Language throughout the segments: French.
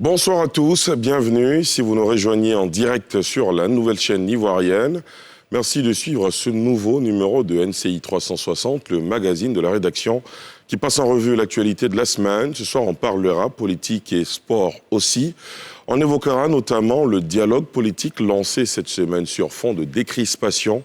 Bonsoir à tous, bienvenue si vous nous rejoignez en direct sur la nouvelle chaîne ivoirienne. Merci de suivre ce nouveau numéro de NCI 360, le magazine de la rédaction qui passe en revue l'actualité de la semaine. Ce soir, on parlera politique et sport aussi. On évoquera notamment le dialogue politique lancé cette semaine sur fond de décrispation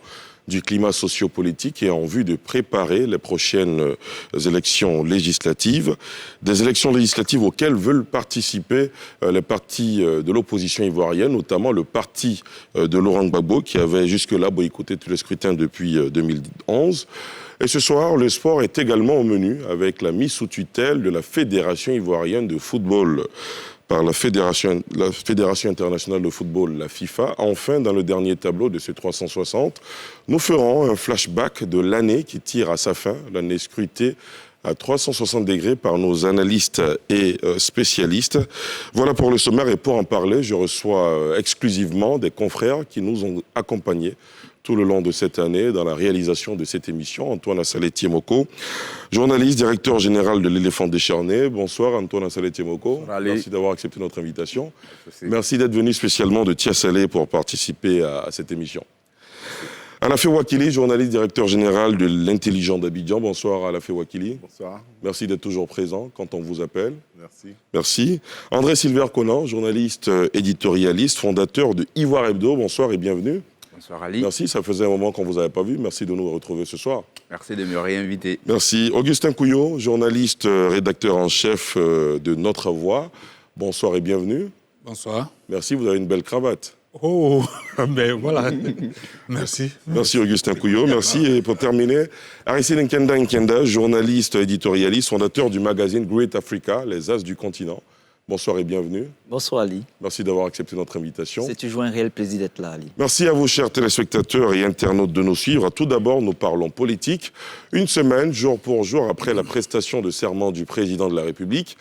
du climat sociopolitique et en vue de préparer les prochaines élections législatives. Des élections législatives auxquelles veulent participer les partis de l'opposition ivoirienne, notamment le parti de Laurent Gbagbo, qui avait jusque-là boycotté tous les scrutins depuis 2011. Et ce soir, le sport est également au menu avec la mise sous tutelle de la Fédération ivoirienne de football par la Fédération internationale de football, la FIFA. Enfin, dans le dernier tableau de ce 360, nous ferons un flashback de l'année qui tire à sa fin, l'année scrutée à 360 degrés par nos analystes et spécialistes. Voilà pour le sommaire, et pour en parler, je reçois exclusivement des confrères qui nous ont accompagnés tout le long de cette année dans la réalisation de cette émission. Antoine Assalé-Tiemoko, journaliste, directeur général de l'Éléphant décharné. Bonsoir Antoine Assalé-Tiemoko. Merci d'avoir accepté notre invitation. Merci d'être venu spécialement de Tia-Salé pour participer à cette émission. Alafé Wakili, journaliste, directeur général de l'Intelligent d'Abidjan. Bonsoir Alafé Wakili. Bonsoir. Merci d'être toujours présent quand on vous appelle. Merci. Merci. André Silver-Conan, journaliste, éditorialiste, fondateur de Ivoire Hebdo. Bonsoir et bienvenue. Bonsoir Ali. Merci, ça faisait un moment qu'on ne vous avait pas vu. Merci de nous retrouver ce soir. Merci de me réinviter. Merci. Augustin Couillot, journaliste, rédacteur en chef de Notre Voix. Bonsoir et bienvenue. Bonsoir. Merci, vous avez une belle cravate. Oh, ben voilà. Merci. Merci Augustin Couillot. Merci. Et pour terminer, Aristide Nkenda, journaliste, éditorialiste, fondateur du magazine Great Africa, les As du continent. Bonsoir et bienvenue. Bonsoir Ali. Merci d'avoir accepté notre invitation. C'est toujours un réel plaisir d'être là Ali. Merci à vous chers téléspectateurs et internautes de nous suivre. Tout d'abord, nous parlons politique. Une semaine, jour pour jour, après la prestation de serment du président de la République,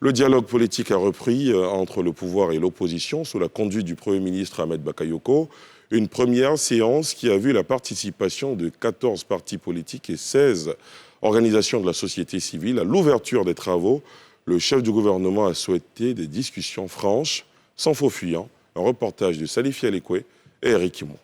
le dialogue politique a repris entre le pouvoir et l'opposition sous la conduite du Premier ministre Ahmed Bakayoko. Une première séance qui a vu la participation de 14 partis politiques et 16 organisations de la société civile. À l'ouverture des travaux, le chef du gouvernement a souhaité des discussions franches, sans faux fuyants. Un reportage de Salif Alekwe et Eric Imo.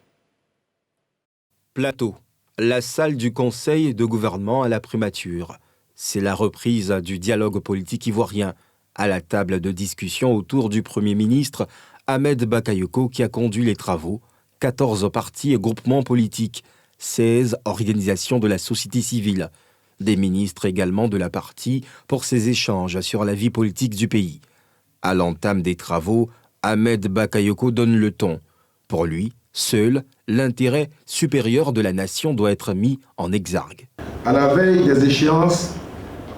Plateau, la salle du conseil de gouvernement à la primature. C'est la reprise du dialogue politique ivoirien à la table de discussion autour du Premier ministre Ahmed Bakayoko qui a conduit les travaux. 14 partis et groupements politiques, 16 organisations de la société civile. Des ministres également de la partie pour ces échanges sur la vie politique du pays. À l'entame des travaux, Ahmed Bakayoko donne le ton. Pour lui, seul l'intérêt supérieur de la nation doit être mis en exergue. À la veille des échéances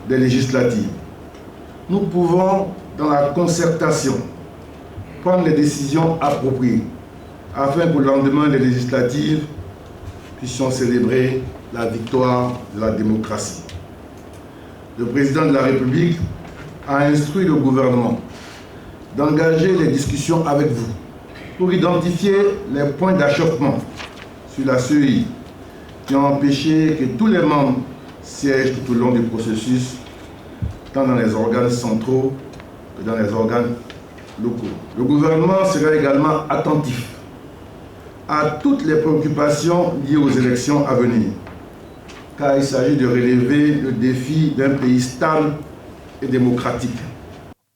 des législatives, nous pouvons, dans la concertation, prendre les décisions appropriées afin que le lendemain des législatives, puissions célébrer la victoire de la démocratie. Le président de la République a instruit le gouvernement d'engager les discussions avec vous pour identifier les points d'achoppement sur la CEI qui ont empêché que tous les membres siègent tout au long du processus, tant dans les organes centraux que dans les organes locaux. Le gouvernement sera également attentif à toutes les préoccupations liées aux élections à venir, car il s'agit de relever le défi d'un pays stable et démocratique.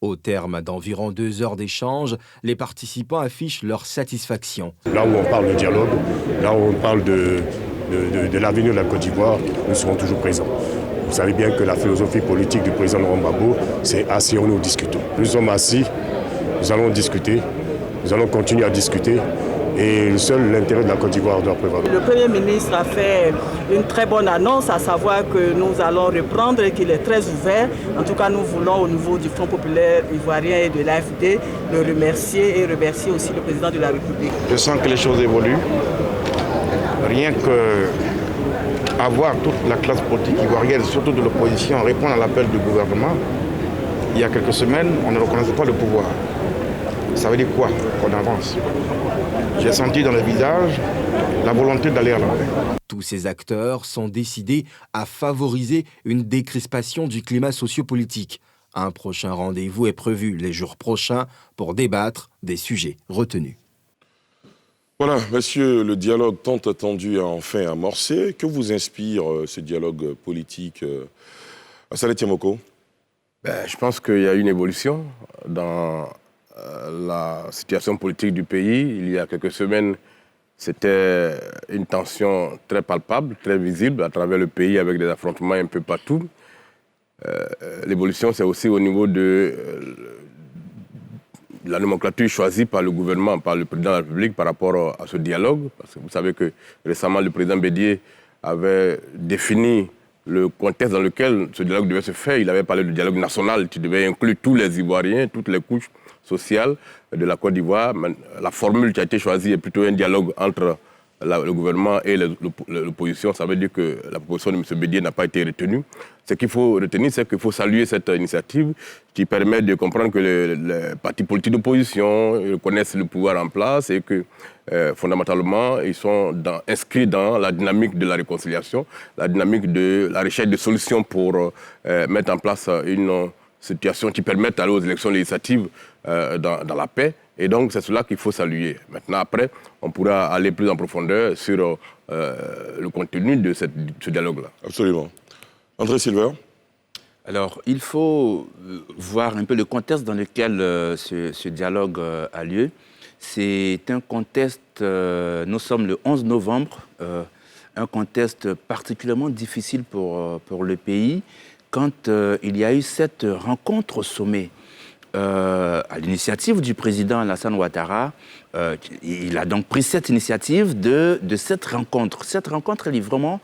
Au terme d'environ 2 heures d'échange, les participants affichent leur satisfaction. Là où on parle de dialogue, là où on parle de l'avenir de la Côte d'Ivoire, nous serons toujours présents. Vous savez bien que la philosophie politique du président Laurent Gbagbo, c'est asseyons-nous, discutons. Nous sommes assis, nous allons discuter, nous allons continuer à discuter. Et seul l'intérêt de la Côte d'Ivoire doit prévaloir. Le Premier ministre a fait une très bonne annonce, à savoir que nous allons reprendre et qu'il est très ouvert. En tout cas, nous voulons au niveau du Front populaire ivoirien et de l'AFD le remercier et remercier aussi le président de la République. Je sens que les choses évoluent. Rien que avoir toute la classe politique ivoirienne, surtout de l'opposition, répondre à l'appel du gouvernement. Il y a quelques semaines, on ne reconnaissait pas le pouvoir. Ça veut dire quoi? Qu'on avance. J'ai senti dans le visage la volonté d'aller à l'avant. Tous ces acteurs sont décidés à favoriser une décrispation du climat sociopolitique. Un prochain rendez-vous est prévu les jours prochains pour débattre des sujets retenus. Voilà, monsieur, le dialogue tant attendu a enfin amorcé. Que vous inspire ce dialogue politique Assalé Tiamoko? Je pense qu'il y a une évolution dans la situation politique du pays. Il y a quelques semaines, c'était une tension très palpable, très visible à travers le pays avec des affrontements un peu partout. L'évolution, c'est aussi au niveau de la nomenclature choisie par le gouvernement, par le président de la République par rapport à ce dialogue. Parce que vous savez que récemment, le président Bédié avait défini le contexte dans lequel ce dialogue devait se faire. Il avait parlé du dialogue national qui devait inclure tous les Ivoiriens, toutes les couches sociales de la Côte d'Ivoire. La formule qui a été choisie est plutôt un dialogue entre le gouvernement et l'opposition. Ça veut dire que la proposition de M. Bédié n'a pas été retenue. Ce qu'il faut retenir, c'est qu'il faut saluer cette initiative qui permet de comprendre que les partis politiques d'opposition connaissent le pouvoir en place et que fondamentalement, ils sont inscrits dans la dynamique de la réconciliation, la dynamique de la recherche de solutions pour mettre en place une situation qui permette d'aller aux élections législatives dans la paix. Et donc, c'est cela qu'il faut saluer. Maintenant, après, on pourra aller plus en profondeur sur le contenu de ce dialogue-là. Absolument. André Silver? Alors, il faut voir un peu le contexte dans lequel ce dialogue a lieu. C'est un contexte, nous sommes le 11 novembre, un contexte particulièrement difficile pour le pays, quand il y a eu cette rencontre au sommet. À l'initiative du président Alassane Ouattara, il a donc pris cette initiative de cette rencontre. Cette rencontre, elle est vraiment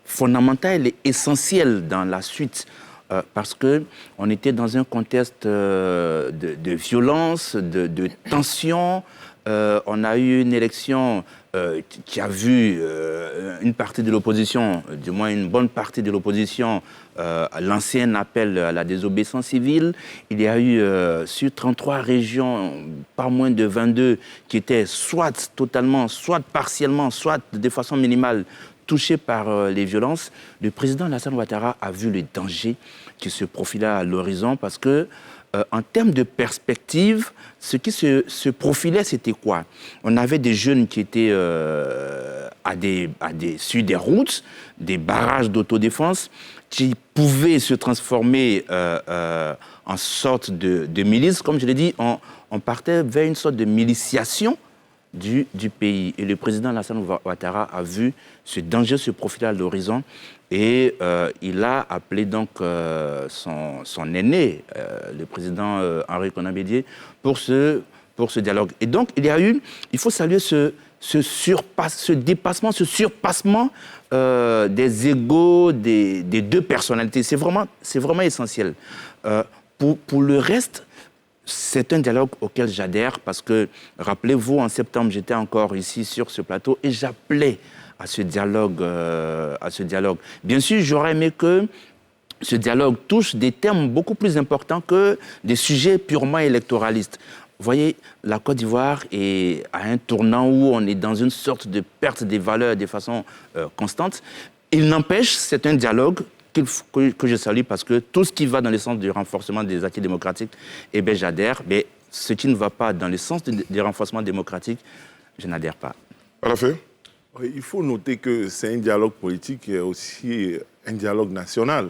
fondamentale et essentielle dans la suite, parce qu'on était dans un contexte de violence, de tension. On a eu une élection qui a vu une partie de l'opposition, du moins une bonne partie de l'opposition, lancer un appel à la désobéissance civile. Il y a eu sur 33 régions, pas moins de 22, qui étaient soit totalement, soit partiellement, soit de façon minimale touchées par les violences. Le président Alassane Ouattara a vu le danger qui se profilait à l'horizon parce que en termes de perspective, ce qui se profilait, c'était quoi? On avait des jeunes qui étaient sur des routes, des barrages d'autodéfense, qui pouvaient se transformer en sorte de milice. Comme je l'ai dit, on partait vers une sorte de miliciation du pays. Et le président Alassane Ouattara a vu ce danger se profiler à l'horizon et il a appelé donc son aîné, le président Henri Konan Bédié, pour ce dialogue. Et donc, il faut saluer ce dépassement, ce surpassement des égos des deux personnalités. C'est vraiment essentiel. Pour le reste, c'est un dialogue auquel j'adhère parce que, rappelez-vous, en septembre, j'étais encore ici sur ce plateau et j'appelais à ce dialogue. Bien sûr, j'aurais aimé que ce dialogue touche des thèmes beaucoup plus importants que des sujets purement électoralistes. Vous voyez, la Côte d'Ivoire est à un tournant où on est dans une sorte de perte des valeurs de façon constante. Il n'empêche, c'est un dialogue que je salue parce que tout ce qui va dans le sens du renforcement des acquis démocratiques, eh bien j'adhère. Mais ce qui ne va pas dans le sens du renforcement démocratique, je n'adhère pas. À la fin. Il faut noter que c'est un dialogue politique et aussi un dialogue national.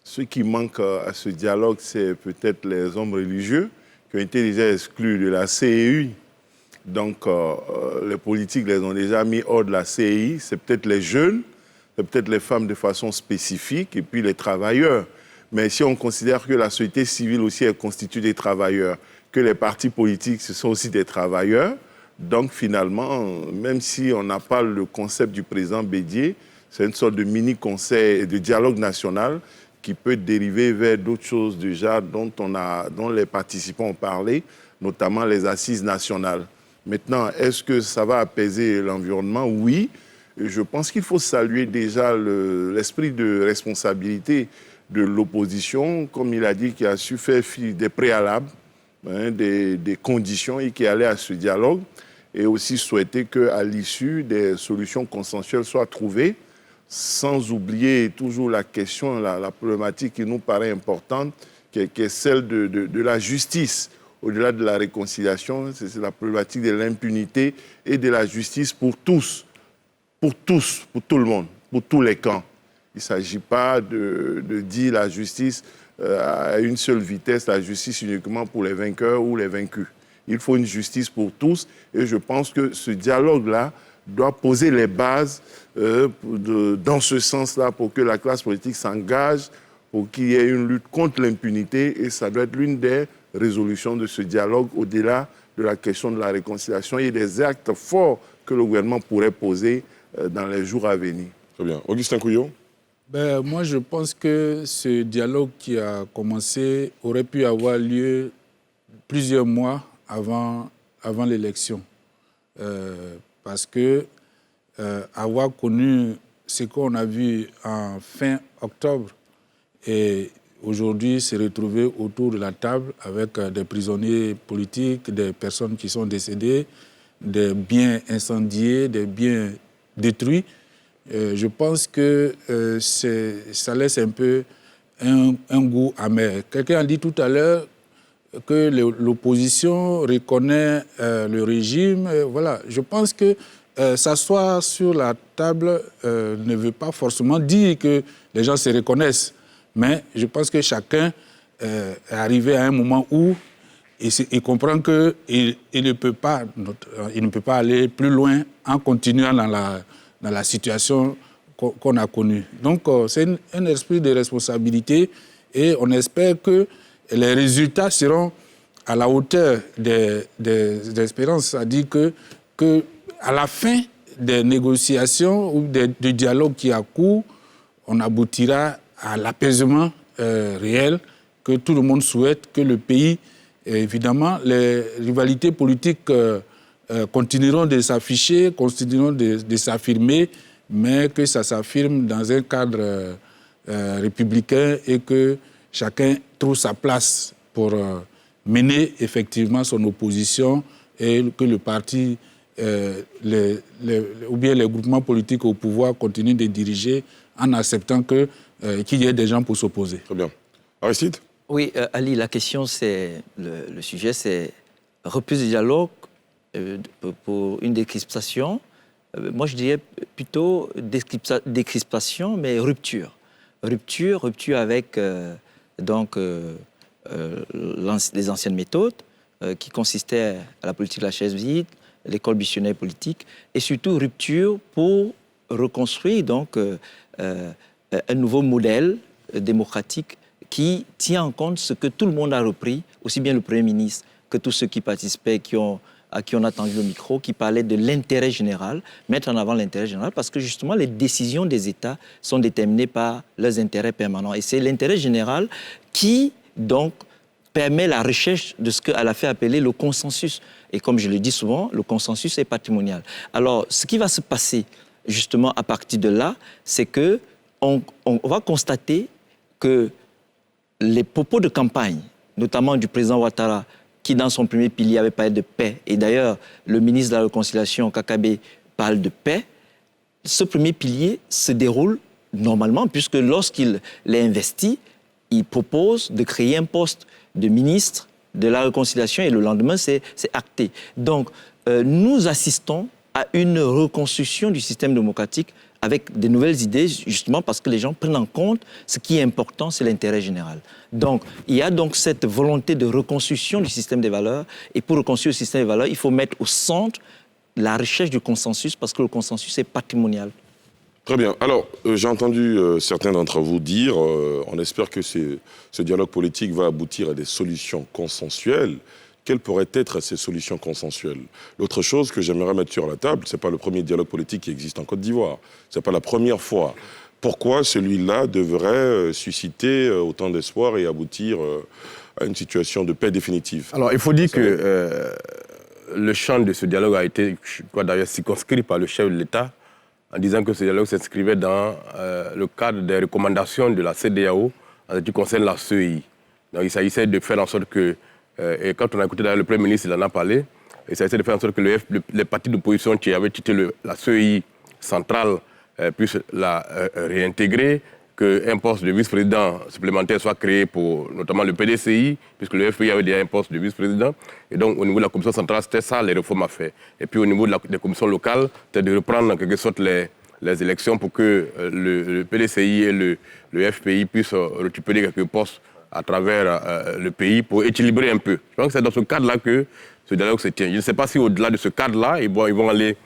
Ce qui manque à ce dialogue, c'est peut-être les hommes religieux qui ont été déjà exclus de la CEI. Donc, les politiques les ont déjà mis hors de la CEI. C'est peut-être les jeunes, c'est peut-être les femmes de façon spécifique et puis les travailleurs. Mais si on considère que la société civile aussi est constituée des travailleurs, que les partis politiques, ce sont aussi des travailleurs, donc finalement, même si on n'a pas le concept du président Bédié, c'est une sorte de mini-conseil de dialogue national qui peut dériver vers d'autres choses déjà dont les participants ont parlé, notamment les assises nationales. Maintenant, est-ce que ça va apaiser l'environnement? Oui. Je pense qu'il faut saluer déjà l'esprit de responsabilité de l'opposition, comme il a dit, qui a su faire fi des préalables, des conditions et qui allait à ce dialogue, et aussi souhaiter qu'à l'issue, des solutions consensuelles soient trouvées, sans oublier toujours la question, la problématique qui nous paraît importante, qui est celle de la justice. Au-delà de la réconciliation, c'est la problématique de l'impunité et de la justice pour tous, pour tout le monde, pour tous les camps. Il ne s'agit pas de dire la justice à une seule vitesse, la justice uniquement pour les vainqueurs ou les vaincus. Il faut une justice pour tous et je pense que ce dialogue-là doit poser les bases dans ce sens-là pour que la classe politique s'engage, pour qu'il y ait une lutte contre l'impunité et ça doit être l'une des résolutions de ce dialogue au-delà de la question de la réconciliation et des actes forts que le gouvernement pourrait poser dans les jours à venir. Très bien. Augustin Couillon? Moi, je pense que ce dialogue qui a commencé aurait pu avoir lieu plusieurs mois avant l'élection. Parce que avoir connu ce qu'on a vu en fin octobre et aujourd'hui se retrouver autour de la table avec des prisonniers politiques, des personnes qui sont décédées, des biens incendiés, des biens détruits, je pense que ça laisse un peu un goût amer. Quelqu'un a dit tout à l'heure que l'opposition reconnaît le régime. Voilà. Je pense que s'asseoir sur la table ne veut pas forcément dire que les gens se reconnaissent. Mais je pense que chacun est arrivé à un moment où il comprend qu'il ne peut pas aller plus loin en continuant dans la situation qu'on a connue. Donc, c'est un esprit de responsabilité et on espère que les résultats seront à la hauteur des espérances. C'est-à-dire que à la fin des négociations ou du dialogue qui a cours, on aboutira à l'apaisement réel que tout le monde souhaite, que le pays, évidemment, les rivalités politiques continueront de s'afficher, continueront de s'affirmer, mais que ça s'affirme dans un cadre républicain et que chacun trouve sa place pour mener effectivement son opposition et que le parti ou bien les groupements politiques au pouvoir continuent de diriger en acceptant qu'il y ait des gens pour s'opposer. Très bien. Aristide? Oui, Ali, la question, c'est le sujet, c'est reprise du dialogue pour une décrispation. Moi, je dirais plutôt décrispation, mais rupture. Rupture avec les anciennes méthodes qui consistaient à la politique de la chaise vide, l'école missionnaire politique, et surtout rupture pour reconstruire un nouveau modèle démocratique qui tient en compte ce que tout le monde a repris, aussi bien le Premier ministre que tous ceux qui participaient, à qui on a tendu le micro, qui parlaient de l'intérêt général, mettre en avant l'intérêt général, parce que justement les décisions des États sont déterminées par leurs intérêts permanents. Et c'est l'intérêt général qui, donc, permet la recherche de ce qu'elle a fait appeler le consensus. Et comme je le dis souvent, le consensus est patrimonial. Alors, ce qui va se passer, justement, à partir de là, c'est qu'on va constater que les propos de campagne, notamment du président Ouattara, qui dans son premier pilier avait parlé de paix, et d'ailleurs le ministre de la Réconciliation, Kakabe, parle de paix, ce premier pilier se déroule normalement, puisque lorsqu'il l'est investi, il propose de créer un poste de ministre de la Réconciliation et le lendemain, c'est acté. Donc, nous assistons à une reconstruction du système démocratique avec de nouvelles idées, justement parce que les gens prennent en compte ce qui est important, c'est l'intérêt général. Donc, il y a donc cette volonté de reconstruction du système des valeurs. Et pour reconstruire le système des valeurs, il faut mettre au centre la recherche du consensus, parce que le consensus est patrimonial. Très bien. Alors, j'ai entendu certains d'entre vous dire, on espère que ce dialogue politique va aboutir à des solutions consensuelles. Quelles pourraient être ces solutions consensuelles? L'autre chose que j'aimerais mettre sur la table, ce n'est pas le premier dialogue politique qui existe en Côte d'Ivoire. Ce n'est pas la première fois. Pourquoi celui-là devrait susciter autant d'espoir et aboutir à une situation de paix définitive? Alors, il faut dire que le champ de ce dialogue a été, je crois d'ailleurs, circonscrit par le chef de l'État en disant que ce dialogue s'inscrivait dans le cadre des recommandations de la CEDEAO en ce qui concerne la CEI. Donc, il s'agissait de faire en sorte que et quand on a écouté d'ailleurs le Premier ministre, il en a parlé, il s'agissait de faire en sorte que les partis d'opposition qui avaient quitté la CEI centrale puissent la réintégrer, qu'un poste de vice-président supplémentaire soit créé pour notamment le PDCI, puisque le FPI avait déjà un poste de vice-président. Et donc, au niveau de la commission centrale, c'était ça les réformes à faire. Et puis, au niveau des commissions locales, c'était de reprendre en quelque sorte les élections pour que le PDCI et le FPI puissent récupérer quelques postes à travers le pays pour équilibrer un peu. Je pense que c'est dans ce cadre-là que ce dialogue se tient. Je ne sais pas si au-delà de ce cadre-là, ils vont aller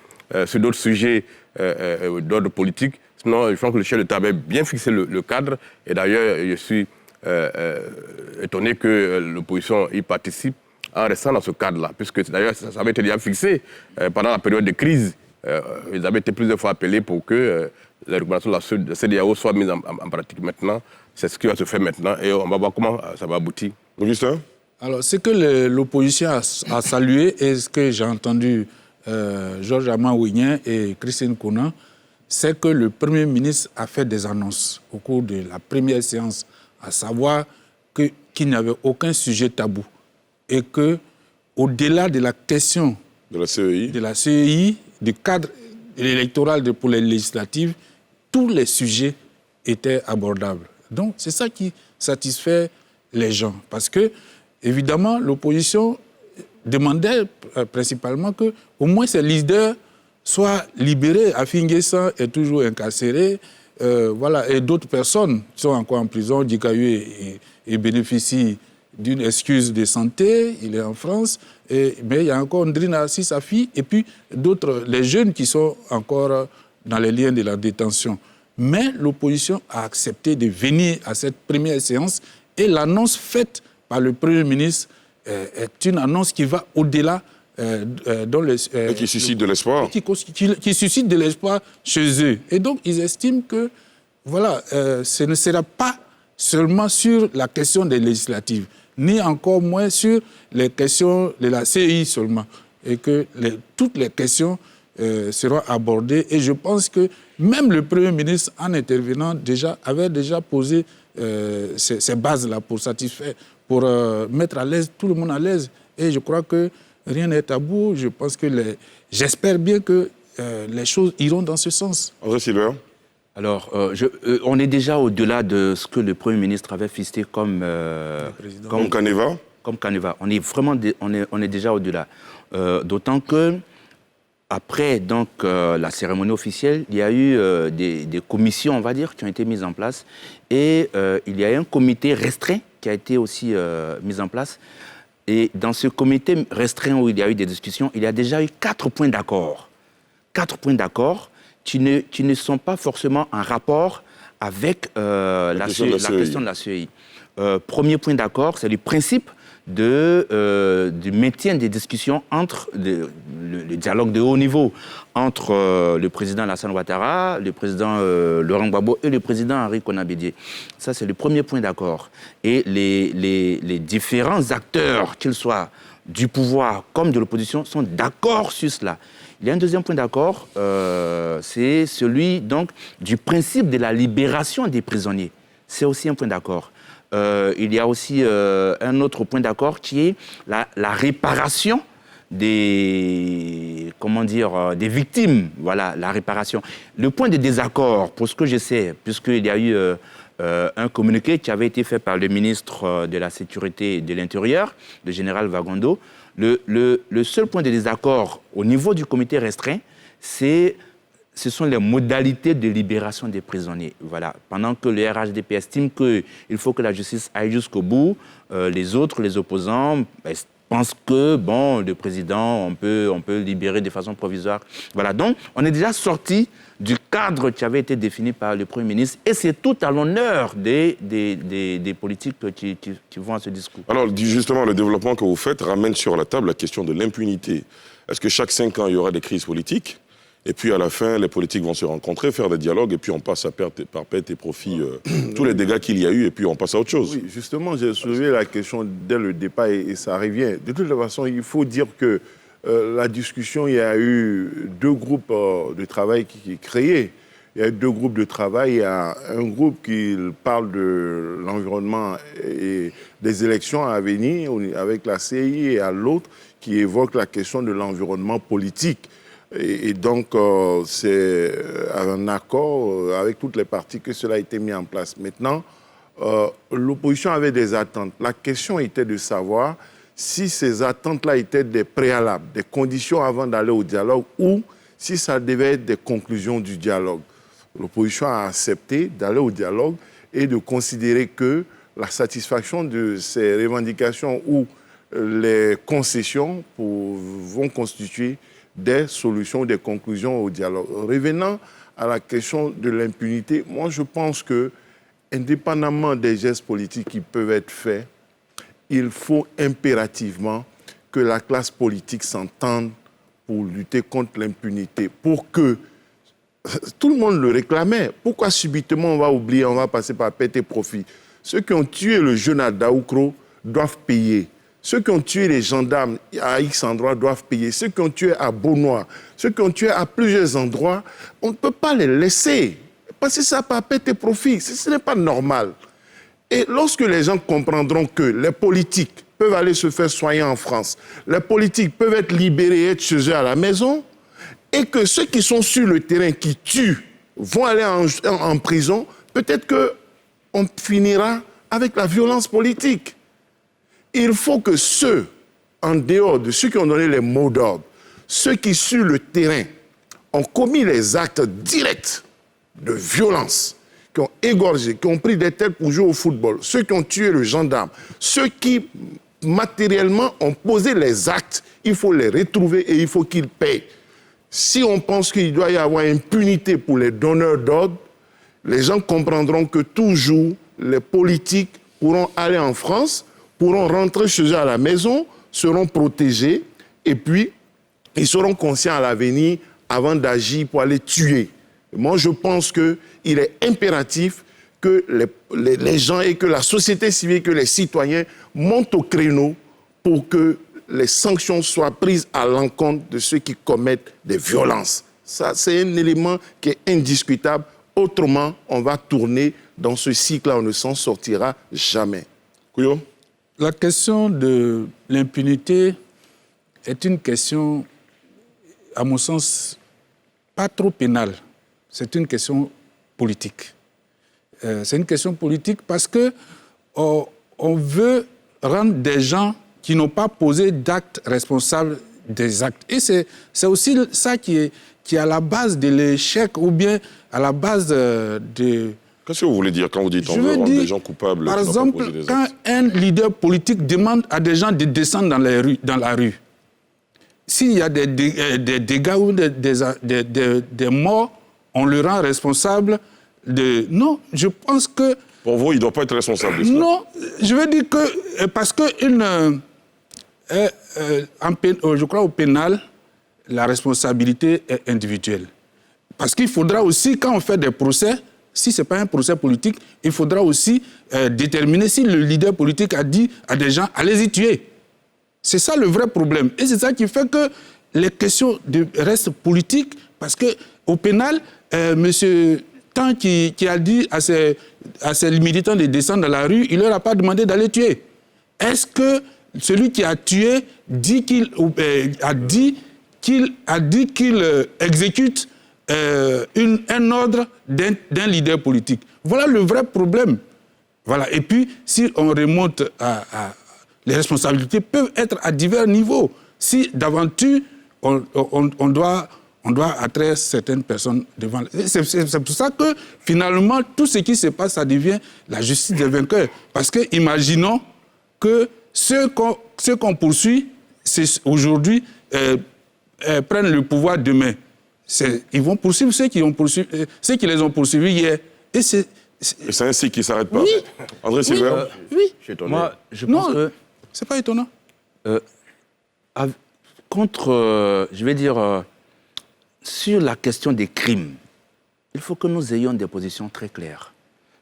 sur d'autres sujets d'ordre politique. Sinon, je pense que le chef de l'État avait bien fixé le cadre. Et d'ailleurs, je suis étonné que l'opposition y participe en restant dans ce cadre-là. Puisque d'ailleurs, ça avait été déjà fixé pendant la période de crise. Ils avaient été plusieurs fois appelés pour que les recommandations de la CEDEAO soient mises en pratique. Maintenant, c'est ce qui va se faire maintenant. Et on va voir comment ça va aboutir. Augustin ? Alors, ce que l'opposition a salué et ce que j'ai entendu Georges Amawignan et Christine Konan, c'est que le Premier ministre a fait des annonces au cours de la première séance, à savoir qu'il n'y avait aucun sujet tabou et que, au-delà de la question de la CEI, du cadre électoral pour les législatives, tous les sujets étaient abordables. Donc, c'est ça qui satisfait les gens. Parce que, évidemment, l'opposition demandait principalement que, au moins, ces leaders soient libérés. Afinguessa est toujours incarcéré. Voilà. Et d'autres personnes sont encore en prison. Dikayu bénéficie d'une excuse de santé. Il est en France. Mais il y a encore Ndrina Assis, sa fille, et puis d'autres, les jeunes qui sont encore dans les liens de la détention. Mais l'opposition a accepté de venir à cette première séance et l'annonce faite par le Premier ministre est une annonce qui va au-delà et qui suscite de l'espoir. Qui suscite de l'espoir chez eux. Et donc, ils estiment que voilà, ce ne sera pas seulement sur la question des législatives, ni encore moins sur les questions de la CEI seulement, et que toutes les questions seront abordées. Et je pense que même le Premier ministre, en intervenant, avait déjà posé ces bases-là pour satisfaire, pour mettre à l'aise tout le monde à l'aise. Et je crois que rien n'est tabou. Je pense que j'espère bien que les choses iront dans ce sens. André Silver. Alors, on est déjà au-delà de ce que le Premier ministre avait fisté comme Caneva. Comme Caneva. On est vraiment on est déjà au-delà. D'autant que après donc, la cérémonie officielle, il y a eu des commissions, on va dire, qui ont été mises en place. Et il y a un comité restreint qui a été aussi mis en place. Et dans ce comité restreint où il y a eu des discussions, il y a déjà eu 4 points d'accord. 4 points d'accord qui ne sont pas forcément en rapport avec la question de la CEI. Premier point d'accord, c'est le principe du maintien des discussions entre le dialogue de haut niveau entre le président Alassane Ouattara, le président Laurent Gbagbo et le président Henri Konan Bédié. Ça, c'est le premier point d'accord. Et les différents acteurs, qu'ils soient du pouvoir comme de l'opposition, sont d'accord sur cela. Il y a un deuxième point d'accord, c'est celui donc, du principe de la libération des prisonniers. C'est aussi un point d'accord. Il y a aussi un autre point d'accord qui est la réparation des victimes. Voilà, la réparation. Le point de désaccord, pour ce que je sais, puisqu'il y a eu un communiqué qui avait été fait par le ministre de la Sécurité et de l'Intérieur, le général Vagondo, le seul point de désaccord au niveau du comité restreint, ce sont les modalités de libération des prisonniers. Voilà. Pendant que le RHDP estime qu'il faut que la justice aille jusqu'au bout, les opposants, pensent que, le président, on peut libérer de façon provisoire. Voilà. Donc, on est déjà sorti du cadre qui avait été défini par le Premier ministre, et c'est tout à l'honneur des politiques qui vont à ce discours. Alors, justement, le développement que vous faites ramène sur la table la question de l'impunité. Est-ce que chaque 5 ans, il y aura des crises politiques ? Et puis, à la fin, les politiques vont se rencontrer, faire des dialogues, et puis on passe par perte et profit tous les dégâts qu'il y a eu, et puis on passe à autre chose. Oui, justement, j'ai soulevé la question dès le départ, et ça revient. De toute façon, il faut dire que la discussion, il y a eu 2 groupes de travail qui est créé. Il y a 2 groupes de travail. Il y a un groupe qui parle de l'environnement et des élections à venir avec la CEI, et à l'autre qui évoque la question de l'environnement politique. Et donc, c'est un accord avec toutes les parties que cela a été mis en place. Maintenant, l'opposition avait des attentes. La question était de savoir si ces attentes-là étaient des préalables, des conditions avant d'aller au dialogue, ou si ça devait être des conclusions du dialogue. L'opposition a accepté d'aller au dialogue et de considérer que la satisfaction de ces revendications ou les concessions vont constituer des solutions, des conclusions au dialogue. Revenant à la question de l'impunité, moi je pense que, indépendamment des gestes politiques qui peuvent être faits, il faut impérativement que la classe politique s'entende pour lutter contre l'impunité, pour que tout le monde le réclamait. Pourquoi subitement on va oublier, on va passer par perte et profit? Ceux qui ont tué le jeune à Daoukro doivent payer. Ceux qui ont tué les gendarmes à X endroits doivent payer. Ceux qui ont tué à Beaunois, ceux qui ont tué à plusieurs endroits, on ne peut pas les laisser passer ça par perte et profit. Ce n'est pas normal. Et lorsque les gens comprendront que les politiques peuvent aller se faire soigner en France, les politiques peuvent être libérés et être chez eux à la maison, et que ceux qui sont sur le terrain, qui tuent, vont aller en prison, peut-être qu'on finira avec la violence politique. Il faut que ceux, en dehors de ceux qui ont donné les mots d'ordre, ceux qui, sur le terrain, ont commis les actes directs de violence, qui ont égorgé, qui ont pris des têtes pour jouer au football, ceux qui ont tué le gendarme, ceux qui, matériellement, ont posé les actes, il faut les retrouver et il faut qu'ils payent. Si on pense qu'il doit y avoir impunité pour les donneurs d'ordre, les gens comprendront que toujours les politiques pourront aller en France, pourront rentrer chez eux à la maison, seront protégés et puis ils seront conscients à l'avenir avant d'agir pour aller tuer. Moi, je pense qu'il est impératif que les gens et que la société civile, que les citoyens montent au créneau pour que les sanctions soient prises à l'encontre de ceux qui commettent des violences. Ça, c'est un élément qui est indiscutable. Autrement, on va tourner dans ce cycle-là, on ne s'en sortira jamais. Kouyo? La question de l'impunité est une question, à mon sens, pas trop pénale. C'est une question politique. C'est une question politique parce qu'on veut rendre des gens qui n'ont pas posé d'actes responsables des actes. Et c'est aussi ça qui est à la base de l'échec ou bien à la base de... Qu'est-ce que vous voulez dire quand vous dites on veut rendre des gens coupables? Par exemple, quand un leader politique demande à des gens de descendre dans la rue, s'il y a des dégâts ou des morts, on le rend responsable de... Non, je pense que... Pour vous, il ne doit pas être responsable de cela? Non, je veux dire que... Parce que je crois au pénal, la responsabilité est individuelle. Parce qu'il faudra aussi, quand on fait des procès, si ce n'est pas un procès politique, il faudra aussi déterminer si le leader politique a dit à des gens « allez-y tuer ». C'est ça le vrai problème. Et c'est ça qui fait que les questions restent politiques, parce qu'au pénal, M. Tan qui a dit à ses militants de descendre dans la rue, il ne leur a pas demandé d'aller tuer. Est-ce que celui qui a tué a dit qu'il exécute un ordre d'un leader politique? Voilà le vrai problème. Voilà. Et puis, si on remonte les responsabilités peuvent être à divers niveaux. Si d'aventure, on doit attraire certaines personnes devant... C'est pour ça que, finalement, tout ce qui se passe, ça devient la justice des vainqueurs. Parce que, imaginons que ceux qu'on poursuit aujourd'hui prennent le pouvoir demain. Ils vont poursuivre ceux qui les ont poursuivis hier. Et c'est ainsi qu'ils ne s'arrêtent pas. Oui. André Silver? Oui. Moi, je pense que... c'est pas étonnant. Je vais dire, sur la question des crimes, il faut que nous ayons des positions très claires.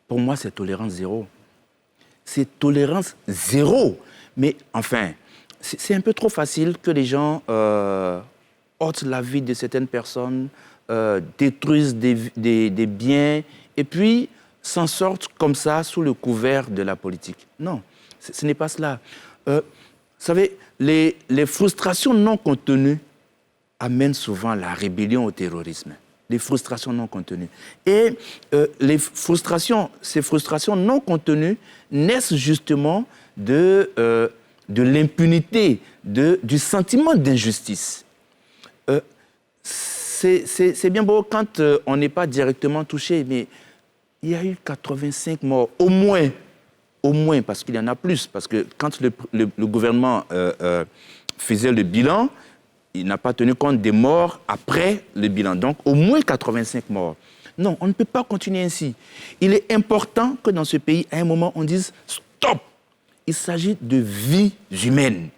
Pour moi, c'est tolérance zéro. C'est tolérance zéro. Mais enfin, c'est un peu trop facile que les gens ôtent la vie de certaines personnes, détruisent des biens, et puis s'en sortent comme ça sous le couvert de la politique. Non, ce n'est pas cela. Vous savez, les frustrations non contenues amène souvent la rébellion au terrorisme. Les frustrations non contenues. Et ces frustrations non contenues naissent justement de l'impunité, du sentiment d'injustice. C'est bien beau quand on n'est pas directement touché, mais il y a eu 85 morts, au moins, parce qu'il y en a plus, parce que quand le gouvernement faisait le bilan, il n'a pas tenu compte des morts après le bilan. Donc, au moins 85 morts. Non, on ne peut pas continuer ainsi. Il est important que dans ce pays, à un moment, on dise « stop ». Il s'agit de vies humaines.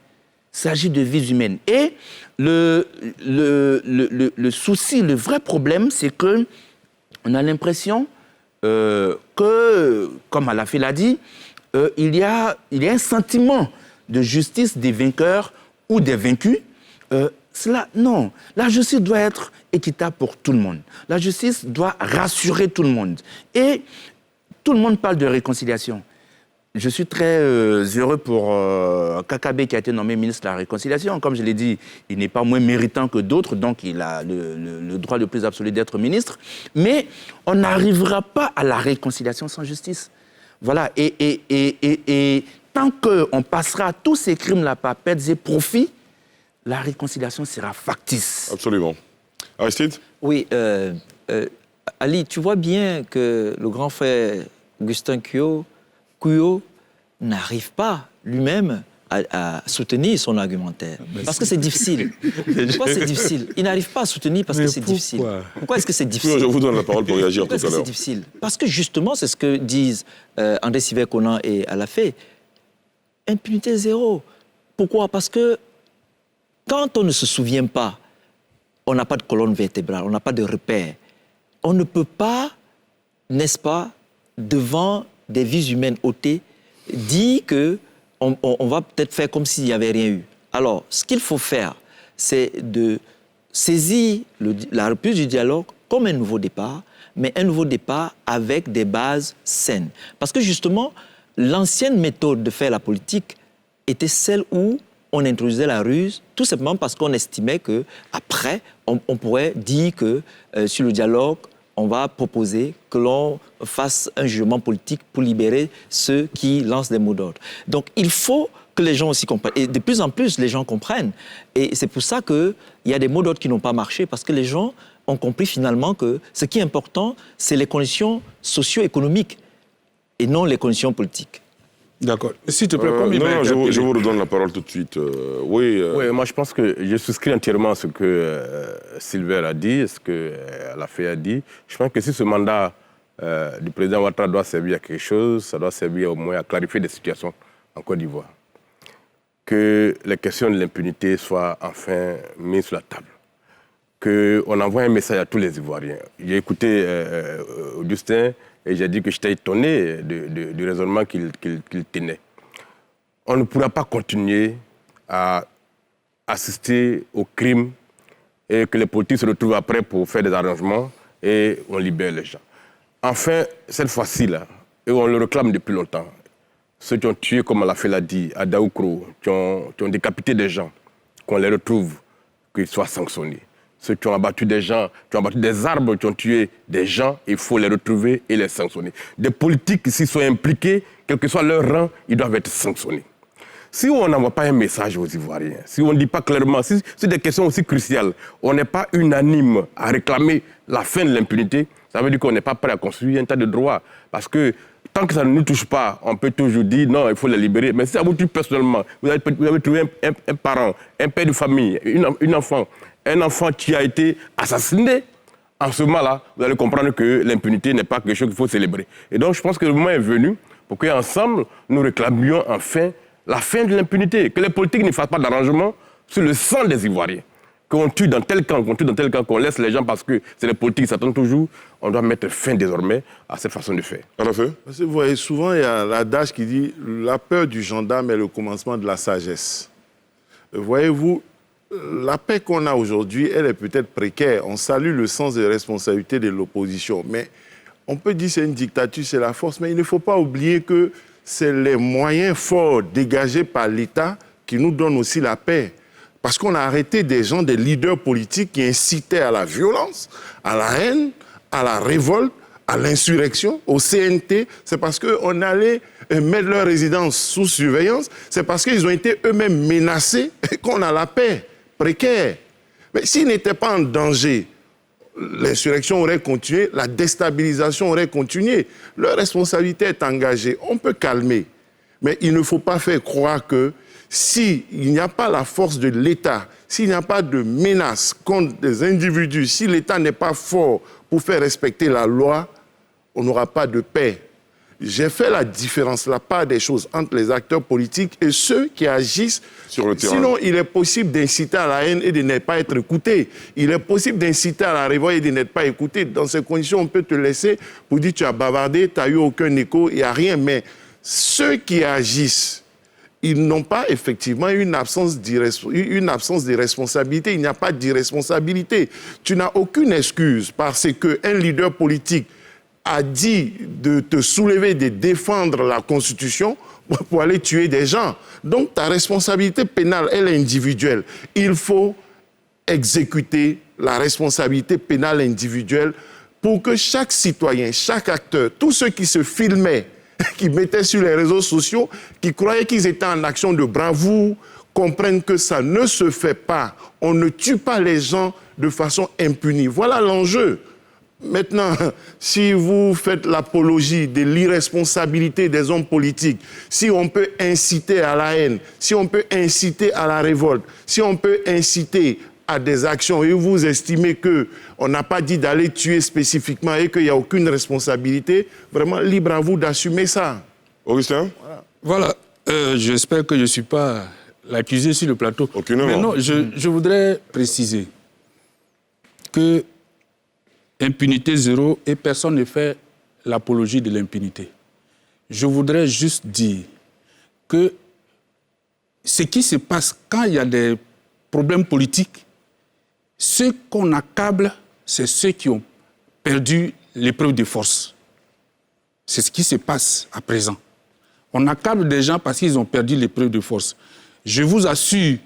Il s'agit de vies humaines. Et le souci, le vrai problème, c'est qu'on a l'impression que, comme Alafé l'a dit, il y a un sentiment de justice des vainqueurs ou des vaincus. Non, la justice doit être équitable pour tout le monde. La justice doit rassurer tout le monde. Et tout le monde parle de réconciliation. Je suis très heureux pour Kakabe qui a été nommé ministre de la Réconciliation. Comme je l'ai dit, il n'est pas moins méritant que d'autres, donc il a le droit le plus absolu d'être ministre. Mais on n'arrivera pas à la réconciliation sans justice. Voilà, et tant qu'on passera tous ces crimes-là par pertes et profits, la réconciliation sera factice. Absolument. Aristide ? Oui, Ali, tu vois bien que le grand frère Augustin Cuyo n'arrive pas lui-même à soutenir son argumentaire. Parce que c'est difficile. Pourquoi c'est difficile? Il n'arrive pas à soutenir parce que c'est difficile. Pourquoi est-ce que c'est difficile? Je vous donne la parole pour réagir tout à l'heure. Pourquoi est-ce que c'est difficile? Parce que justement, c'est ce que disent André Sylvain-Conan et Alafé. Impunité zéro. Pourquoi? Parce que quand on ne se souvient pas, on n'a pas de colonne vertébrale, on n'a pas de repère. On ne peut pas, n'est-ce pas, devant des vies humaines ôtées, dire qu'on va peut-être faire comme s'il n'y avait rien eu. Alors, ce qu'il faut faire, c'est de saisir la reprise du dialogue comme un nouveau départ, mais un nouveau départ avec des bases saines. Parce que justement, l'ancienne méthode de faire la politique était celle où on introduisait la ruse, tout simplement parce qu'on estimait qu'après, on pourrait dire que sur le dialogue, on va proposer que l'on fasse un jugement politique pour libérer ceux qui lancent des mots d'ordre. Donc, il faut que les gens aussi comprennent. Et de plus en plus, les gens comprennent. Et c'est pour ça qu'il y a des mots d'ordre qui n'ont pas marché, parce que les gens ont compris finalement que ce qui est important, c'est les conditions socio-économiques et non les conditions politiques. D'accord. S'il te plaît, je vous redonne la parole tout de suite. Oui, moi je pense que je souscris entièrement à ce que Sylvain a dit, ce que Alafé a dit. Je pense que si ce mandat du président Ouattara doit servir à quelque chose, ça doit servir au moins à clarifier des situations en Côte d'Ivoire. Que les questions de l'impunité soient enfin mises sur la table. Qu'on envoie un message à tous les Ivoiriens. J'ai écouté Augustin, et j'ai dit que j'étais étonné du raisonnement qu'il tenait. On ne pourra pas continuer à assister aux crimes et que les politiques se retrouvent après pour faire des arrangements et on libère les gens. Enfin, cette fois-ci, là, et on le réclame depuis longtemps, ceux qui ont tué, comme Alafé l'a dit, à Daoukro, qui ont décapité des gens, qu'on les retrouve, qu'ils soient sanctionnés. Ceux qui ont abattu des gens, qui ont abattu des arbres, qui ont tué des gens, il faut les retrouver et les sanctionner. Des politiques, s'ils sont impliqués, quel que soit leur rang, ils doivent être sanctionnés. Si on n'envoie pas un message aux Ivoiriens, si on ne dit pas clairement, si c'est des questions aussi cruciales, on n'est pas unanime à réclamer la fin de l'impunité, ça veut dire qu'on n'est pas prêt à construire un tas de droits. Parce que tant que ça ne nous touche pas, on peut toujours dire non, il faut les libérer. Mais si ça vous touche personnellement, vous avez trouvé un parent, un père de famille, un enfant qui a été assassiné, en ce moment-là, vous allez comprendre que l'impunité n'est pas quelque chose qu'il faut célébrer. Et donc, je pense que le moment est venu pour qu'ensemble, nous réclamions enfin la fin de l'impunité. Que les politiques ne fassent pas d'arrangement sur le sang des Ivoiriens. Qu'on tue dans tel camp, qu'on laisse les gens parce que c'est les politiques qui s'attendent toujours. On doit mettre fin désormais à cette façon de faire. À la fin. Parce que vous voyez, souvent, il y a l'adage qui dit « La peur du gendarme est le commencement de la sagesse ». Voyez-vous, la paix qu'on a aujourd'hui, elle est peut-être précaire. On salue le sens des responsabilités de l'opposition. Mais on peut dire que c'est une dictature, c'est la force. Mais il ne faut pas oublier que c'est les moyens forts dégagés par l'État qui nous donnent aussi la paix. Parce qu'on a arrêté des gens, des leaders politiques qui incitaient à la violence, à la haine, à la révolte, à l'insurrection, au CNT. C'est parce qu'on allait mettre leur résidence sous surveillance. C'est parce qu'ils ont été eux-mêmes menacés qu'on a la paix précaire. Mais s'ils n'étaient pas en danger, l'insurrection aurait continué, la déstabilisation aurait continué. Leur responsabilité est engagée. On peut calmer. Mais il ne faut pas faire croire que s'il n'y a pas la force de l'État, s'il n'y a pas de menace contre des individus, si l'État n'est pas fort pour faire respecter la loi, on n'aura pas de paix. J'ai fait la différence, la part des choses entre les acteurs politiques et ceux qui agissent sur le terrain. Sinon, il est possible d'inciter à la haine et de ne pas être écouté. Il est possible d'inciter à la révolte et de n'être pas écouté. Dans ces conditions, on peut te laisser pour dire tu as bavardé, tu n'as eu aucun écho, il n'y a rien. Mais ceux qui agissent, ils n'ont pas effectivement une absence de responsabilité. Il n'y a pas d'irresponsabilité. Tu n'as aucune excuse parce qu'un leader politique a dit de te soulever, de défendre la Constitution pour aller tuer des gens. Donc ta responsabilité pénale, elle est individuelle. Il faut exécuter la responsabilité pénale individuelle pour que chaque citoyen, chaque acteur, tous ceux qui se filmaient, qui mettaient sur les réseaux sociaux, qui croyaient qu'ils étaient en action de bravoure, comprennent que ça ne se fait pas. On ne tue pas les gens de façon impunie. Voilà l'enjeu. Maintenant, si vous faites l'apologie de l'irresponsabilité des hommes politiques, si on peut inciter à la haine, si on peut inciter à la révolte, si on peut inciter à des actions et vous estimez qu'on n'a pas dit d'aller tuer spécifiquement et qu'il n'y a aucune responsabilité, vraiment libre à vous d'assumer ça. Augustin ? Voilà. J'espère que je ne suis pas l'accusé sur le plateau. Aucunement. Mais non, je voudrais préciser que impunité zéro et personne ne fait l'apologie de l'impunité. Je voudrais juste dire que ce qui se passe quand il y a des problèmes politiques, ceux qu'on accable, c'est ceux qui ont perdu l'épreuve de force. C'est ce qui se passe à présent. On accable des gens parce qu'ils ont perdu l'épreuve de force. Je vous assure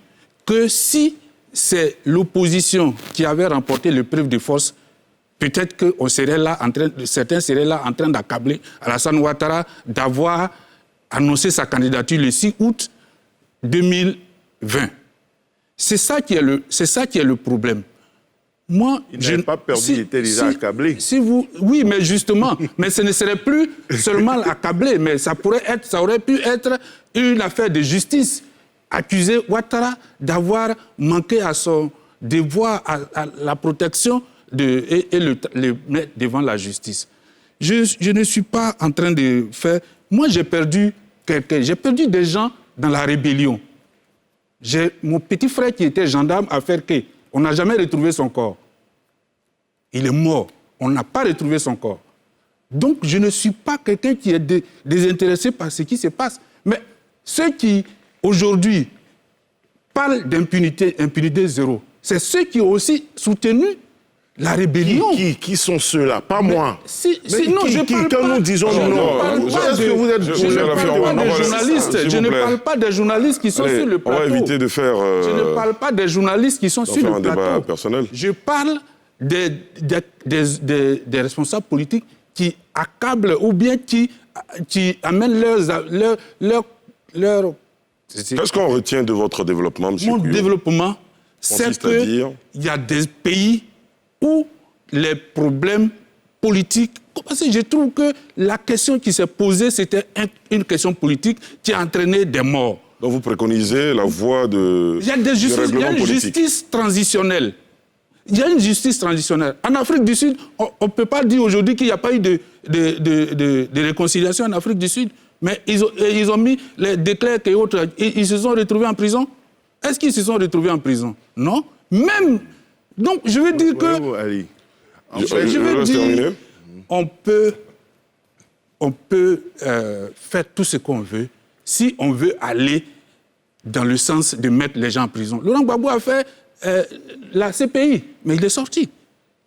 que si c'est l'opposition qui avait remporté l'épreuve de force, peut-être que certains seraient là en train d'accabler Alassane Ouattara d'avoir annoncé sa candidature le 6 août 2020. C'est ça qui est le problème. Moi, je n'ai pas perdu, il était déjà accablé. Oui, mais justement, mais ce ne serait plus seulement accablé, mais ça aurait pu être une affaire de justice. Accuser Ouattara d'avoir manqué à son devoir à la protection et le mettre devant la justice. Je ne suis pas en train de faire... Moi, j'ai perdu quelqu'un. J'ai perdu des gens dans la rébellion. Mon petit frère qui était gendarme à Ferké, on n'a jamais retrouvé son corps. Il est mort. On n'a pas retrouvé son corps. Donc, je ne suis pas quelqu'un qui est désintéressé par ce qui se passe. Mais ceux qui, aujourd'hui, parlent d'impunité, impunité zéro, c'est ceux qui ont aussi soutenu la rébellion. Qui sont ceux-là? Pas moi. Sinon, je parle pas. Quand nous disons non, est-ce que vous êtes Je ne parle pas des journalistes qui sont sur le plateau. On va éviter de faire... Je ne parle pas des journalistes qui sont sur le plateau. Un débat personnel. Je parle des responsables politiques qui accablent ou bien qui amènent leur Qu'est-ce qu'on retient de votre développement, M. Mon développement, c'est qu'il y a des pays où les problèmes politiques... Parce que je trouve que la question qui s'est posée, c'était une question politique qui a entraîné des morts. Donc vous préconisez la voie de Il y a une justice transitionnelle. Il y a une justice transitionnelle. En Afrique du Sud, on ne peut pas dire aujourd'hui qu'il n'y a pas eu de réconciliation en Afrique du Sud. Mais ils ont mis les Declercq et autres. Ils se sont retrouvés en prison. Est-ce qu'ils se sont retrouvés en prison? Non. Même... Donc, je veux dire que... Je veux dire, on peut faire tout ce qu'on veut si on veut aller dans le sens de mettre les gens en prison. Laurent Gbagbo a fait la CPI, mais il est sorti.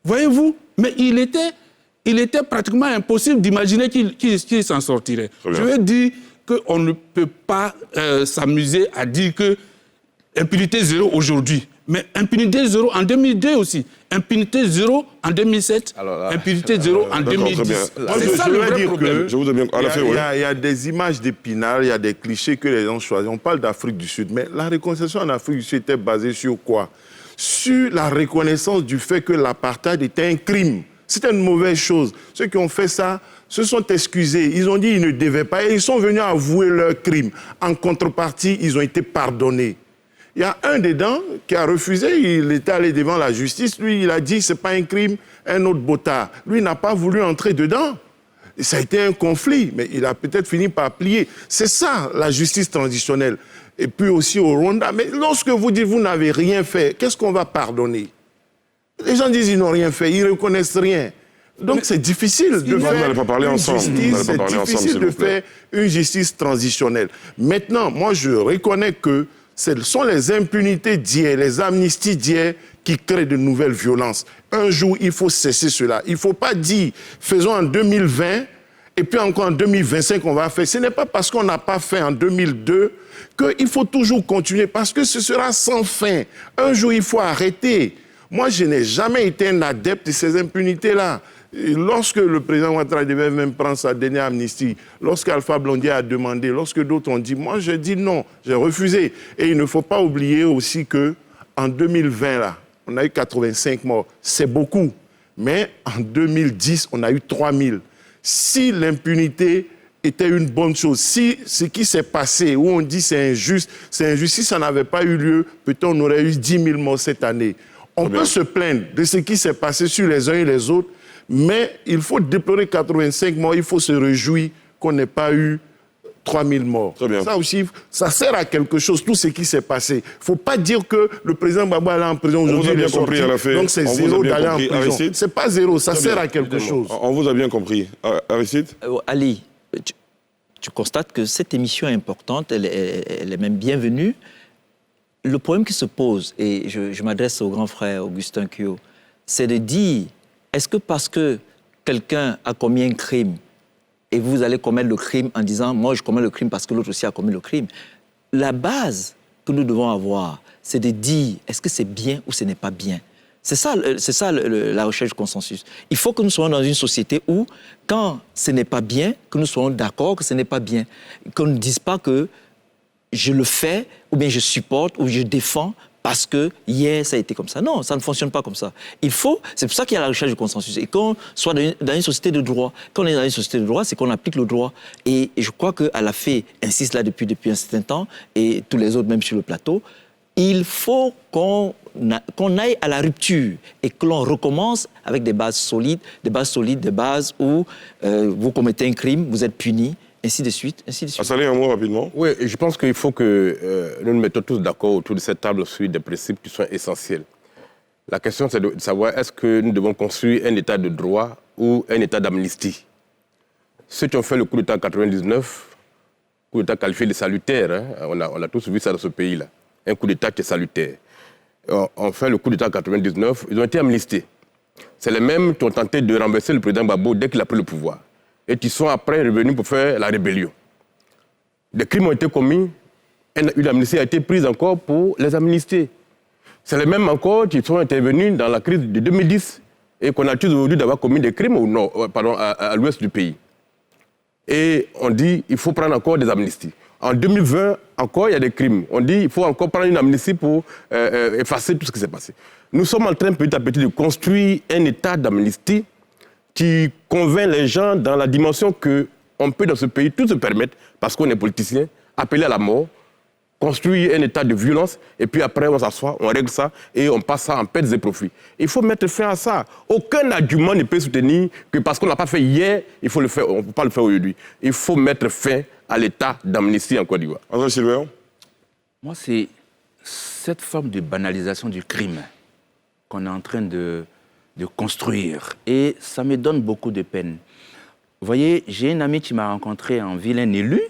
Voyez-vous? Mais il était pratiquement impossible d'imaginer qu'il s'en sortirait. Je veux dire qu'on ne peut pas s'amuser à dire que impunité zéro aujourd'hui, mais impunité zéro en 2002 aussi, impunité zéro en 2007, impunité zéro en 2010. C'est ça le vrai problème. Je vous bien. Il y a des images d'Épinal, il y a des clichés que les gens choisissent. On parle d'Afrique du Sud, mais la réconciliation en Afrique du Sud était basée sur quoi? Sur la reconnaissance du fait que l'apartheid était un crime. C'était une mauvaise chose. Ceux qui ont fait ça se sont excusés. Ils ont dit qu'ils ne devaient pas et ils sont venus avouer leur crime. En contrepartie, ils ont été pardonnés. Il y a un dedans qui a refusé, il était allé devant la justice. Lui, il a dit que ce n'est pas un crime, un autre botard. Lui, il n'a pas voulu entrer dedans. Et ça a été un conflit, mais il a peut-être fini par plier. C'est ça, la justice transitionnelle. Et puis aussi au Rwanda. Mais lorsque vous dites que vous n'avez rien fait, qu'est-ce qu'on va pardonner? Les gens disent qu'ils n'ont rien fait, ils ne reconnaissent rien. Donc c'est difficile de faire une justice transitionnelle. Maintenant, moi je reconnais que ce sont les impunités d'hier, les amnisties d'hier qui créent de nouvelles violences. Un jour, il faut cesser cela. Il ne faut pas dire, faisons en 2020, et puis encore en 2025, on va faire. Ce n'est pas parce qu'on n'a pas fait en 2002 qu'il faut toujours continuer, parce que ce sera sans fin. Un jour, il faut arrêter. Moi, je n'ai jamais été un adepte de ces impunités-là. Lorsque le président Ouattara devait même prendre sa dernière amnistie, lorsque Alpha Blondy a demandé, lorsque d'autres ont dit, moi, j'ai dit non, j'ai refusé. Et il ne faut pas oublier aussi qu'en 2020, là, on a eu 85 morts. C'est beaucoup. Mais en 2010, on a eu 3000. Si l'impunité était une bonne chose, si ce qui s'est passé, où on dit c'est injuste, si ça n'avait pas eu lieu, peut-être on aurait eu 10 000 morts cette année. On peut se plaindre de ce qui s'est passé sur les uns et les autres, mais il faut déplorer 85 morts, il faut se réjouir qu'on n'ait pas eu 3000 morts. Ça aussi, ça sert à quelque chose, tout ce qui s'est passé. Il ne faut pas dire que le président Gbagbo est en prison aujourd'hui, il est sorti, donc c'est zéro d'aller en prison. Ce n'est pas zéro, ça sert à quelque chose. On vous a bien compris. Aristide Ali, tu constates que cette émission est importante, elle est même bienvenue. Le problème qui se pose, et je m'adresse au grand frère Augustin Kyo, c'est de dire, est-ce que parce que quelqu'un a commis un crime, et vous allez commettre le crime en disant, moi je commets le crime parce que l'autre aussi a commis le crime, la base que nous devons avoir, c'est de dire, est-ce que c'est bien ou ce n'est pas bien? C'est ça la recherche du consensus. Il faut que nous soyons dans une société où, quand ce n'est pas bien, que nous soyons d'accord que ce n'est pas bien. Qu'on ne dise pas que je le fais, ou bien je supporte, ou je défends parce que hier, ça a été comme ça. Non, ça ne fonctionne pas comme ça. C'est pour ça qu'il y a la recherche du consensus. Et qu'on soit dans une société de droit, quand on est dans une société de droit, c'est qu'on applique le droit. Et je crois qu'Alafé insiste là depuis un certain temps, et tous les autres, même sur le plateau, il faut qu'on aille à la rupture et que l'on recommence avec des bases solides, des bases où vous commettez un crime, vous êtes puni, ainsi de suite, ainsi de suite. Assalé, un mot rapidement. Oui, je pense qu'il faut que nous nous mettions tous d'accord autour de cette table sur des principes qui sont essentiels. La question, c'est de savoir est-ce que nous devons construire un état de droit ou un état d'amnistie. Ceux qui ont fait le coup d'État en 1999, coup d'État qualifié de salutaire, hein, on a tous vu ça dans ce pays-là, un coup d'État qui est salutaire. On fait le coup d'État en 1999, ils ont été amnistés. C'est les mêmes qui ont tenté de renverser le président Gbagbo dès qu'il a pris le pouvoir. Et qui sont après revenus pour faire la rébellion. Des crimes ont été commis, une amnistie a été prise encore pour les amnistier. C'est les mêmes encore qui sont intervenus dans la crise de 2010 et qu'on accuse aujourd'hui d'avoir commis des crimes à l'ouest du pays. Et on dit qu'il faut prendre encore des amnisties. En 2020, encore, il y a des crimes. On dit qu'il faut encore prendre une amnistie pour effacer tout ce qui s'est passé. Nous sommes en train petit à petit de construire un état d'amnistie qui convainc les gens dans la dimension qu'on peut dans ce pays tout se permettre, parce qu'on est politicien, appeler à la mort, construire un état de violence, et puis après on s'assoit, on règle ça, et on passe ça en pertes et profits. Il faut mettre fin à ça. Aucun argument ne peut soutenir que parce qu'on n'a pas fait hier, il faut le faire, on ne peut pas le faire aujourd'hui. Il faut mettre fin à l'état d'amnistie en Côte d'Ivoire. André Sylvain. Moi, c'est cette forme de banalisation du crime qu'on est en train de construire. Et ça me donne beaucoup de peine. Vous voyez, j'ai une amie qui m'a rencontré en vilain élu,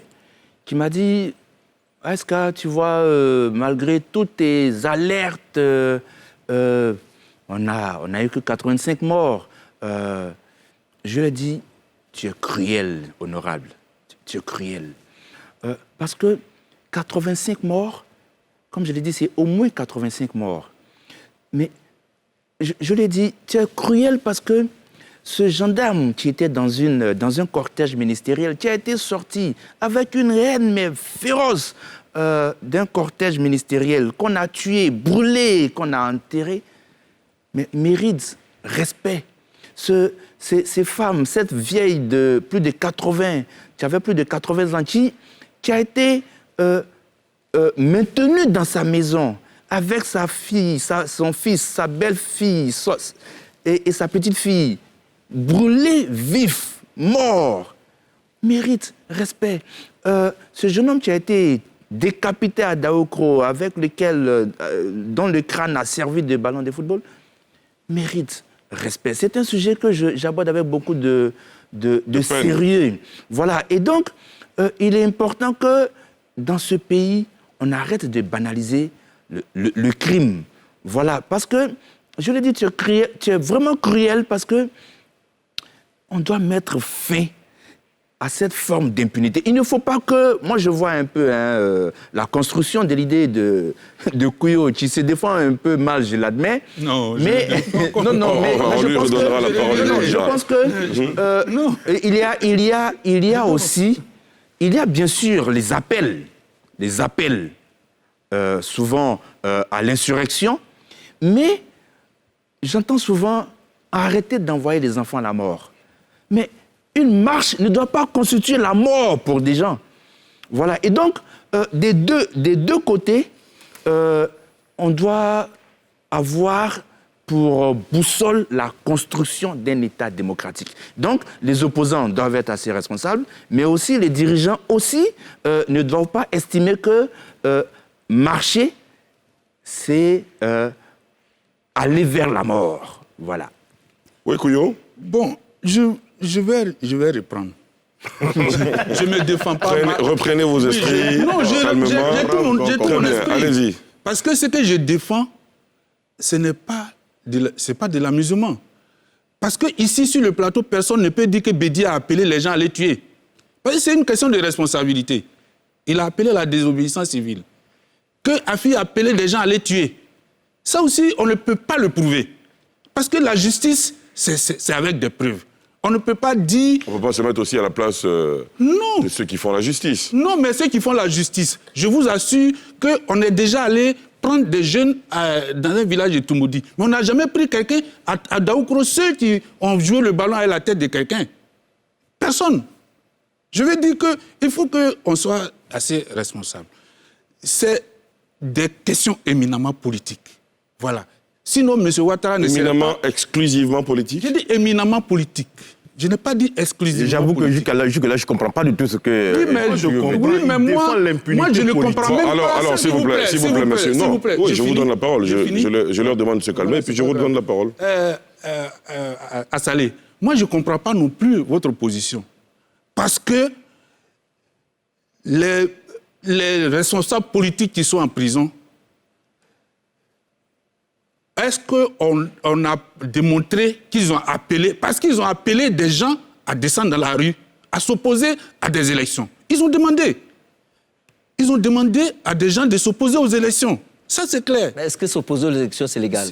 qui m'a dit, est-ce que tu vois, malgré toutes tes alertes, on a eu que 85 morts. Je lui ai dit, tu es cruel, honorable. Tu es cruel. Parce que 85 morts, comme je l'ai dit, c'est au moins 85 morts. Mais je l'ai dit, tu es cruel parce que ce gendarme qui était dans un cortège ministériel, qui a été sorti avec une haine mais féroce d'un cortège ministériel qu'on a tué, brûlé, qu'on a enterré, mais mérite respect. Ces femmes, cette vieille de plus de 80, qui avait plus de 80 ans, qui a été maintenue dans sa maison avec sa fille, son fils, sa belle-fille et sa petite-fille, brûlés vifs, morts, mérite respect. Ce jeune homme qui a été décapité à Daokro, avec lequel, dont le crâne a servi de ballon de football, mérite respect. C'est un sujet que j'aborde avec beaucoup de sérieux. Voilà. Et donc, il est important que dans ce pays, on arrête de banaliser le crime. Voilà. Parce que, je l'ai dit, tu es vraiment cruel parce que on doit mettre fin à cette forme d'impunité. Il ne faut pas que... Moi, je vois un peu la construction de l'idée de Kouyo, qui se défend un peu mal, je l'admets. Non, mais je pense que il y a aussi... Il y a bien sûr les appels souvent à l'insurrection, mais j'entends souvent arrêter d'envoyer les enfants à la mort. Mais une marche ne doit pas constituer la mort pour des gens. Voilà. Et donc, des deux côtés, on doit avoir pour boussole la construction d'un État démocratique. Donc, les opposants doivent être assez responsables, mais aussi les dirigeants aussi ne doivent pas estimer que marcher, c'est aller vers la mort. Voilà. Oui, Kouyo. Bon, je vais reprendre. Je ne me défends pas. Reprenez vos esprits. Non, j'ai tout mon esprit. Allez-y. Parce que ce que je défends, ce n'est pas de l'amusement. Parce qu'ici, sur le plateau, personne ne peut dire que Bédié a appelé les gens à les tuer. Parce que c'est une question de responsabilité. Il a appelé la désobéissance civile. Que Afi a appelé les gens à les tuer. Ça aussi, on ne peut pas le prouver. Parce que la justice, c'est avec des preuves. On ne peut pas dire... On ne peut pas se mettre aussi à la place de ceux qui font la justice. Non, mais ceux qui font la justice, je vous assure qu'on est déjà allé prendre des jeunes dans un village de Toumoudi. Mais on n'a jamais pris quelqu'un à Daoukro, ceux qui ont joué le ballon à la tête de quelqu'un. Personne. Je veux dire qu'il faut qu'on soit assez responsable. C'est des questions éminemment politiques. Voilà. Sinon, M. Ouattara ne serait pas... Éminemment, exclusivement politique. J'ai dit éminemment politique. Je n'ai pas dit exclusivement J'avoue que politique. jusque-là, je ne comprends pas du tout ce que... Oui, mais moi, je ne comprends même pas alors, ça, s'il vous plaît, monsieur. Non, oui, je vous donne la parole. Je leur demande de se calmer, et puis je vous donne la parole. À Salé, moi, je ne comprends pas non plus votre position. Parce que les responsables politiques qui sont en prison, est-ce qu'on a démontré qu'ils ont appelé, parce qu'ils ont appelé des gens à descendre dans la rue, à s'opposer à des élections. Ils ont demandé à des gens de s'opposer aux élections. Ça, c'est clair. Mais est-ce que s'opposer aux élections, c'est légal?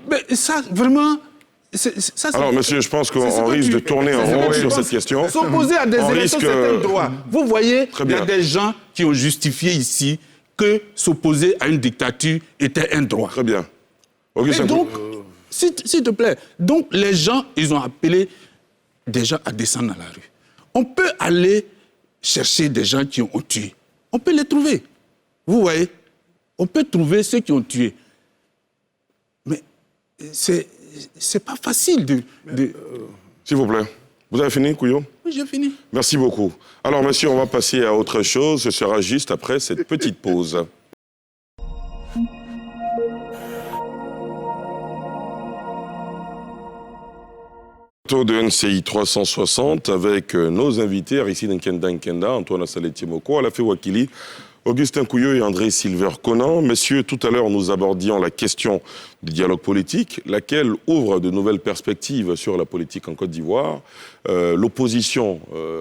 Mais ça, vraiment... Alors, monsieur, je pense qu'on risque de tourner en rond sur cette question. S'opposer à des élections, c'est un droit. Vous voyez, il y a des gens qui ont justifié ici que s'opposer à une dictature était un droit. Très bien. Et donc, s'il te plaît, donc les gens, ils ont appelé des gens à descendre dans la rue. On peut aller chercher des gens qui ont tué. On peut les trouver. Vous voyez? On peut trouver ceux qui ont tué. Mais c'est pas facile de... S'il vous plaît. Vous avez fini, Kouyo? Oui, j'ai fini. Merci beaucoup. Alors, monsieur, on va passer à autre chose. Ce sera juste après cette petite pause. De NCI 360 avec nos invités, Aristide Nkenda, Antoine Assalé Timoko, Alafé Wakili, Augustin Couilleux et André Silver-Conan. Messieurs, tout à l'heure, nous abordions la question du dialogue politique, laquelle ouvre de nouvelles perspectives sur la politique en Côte d'Ivoire. L'opposition,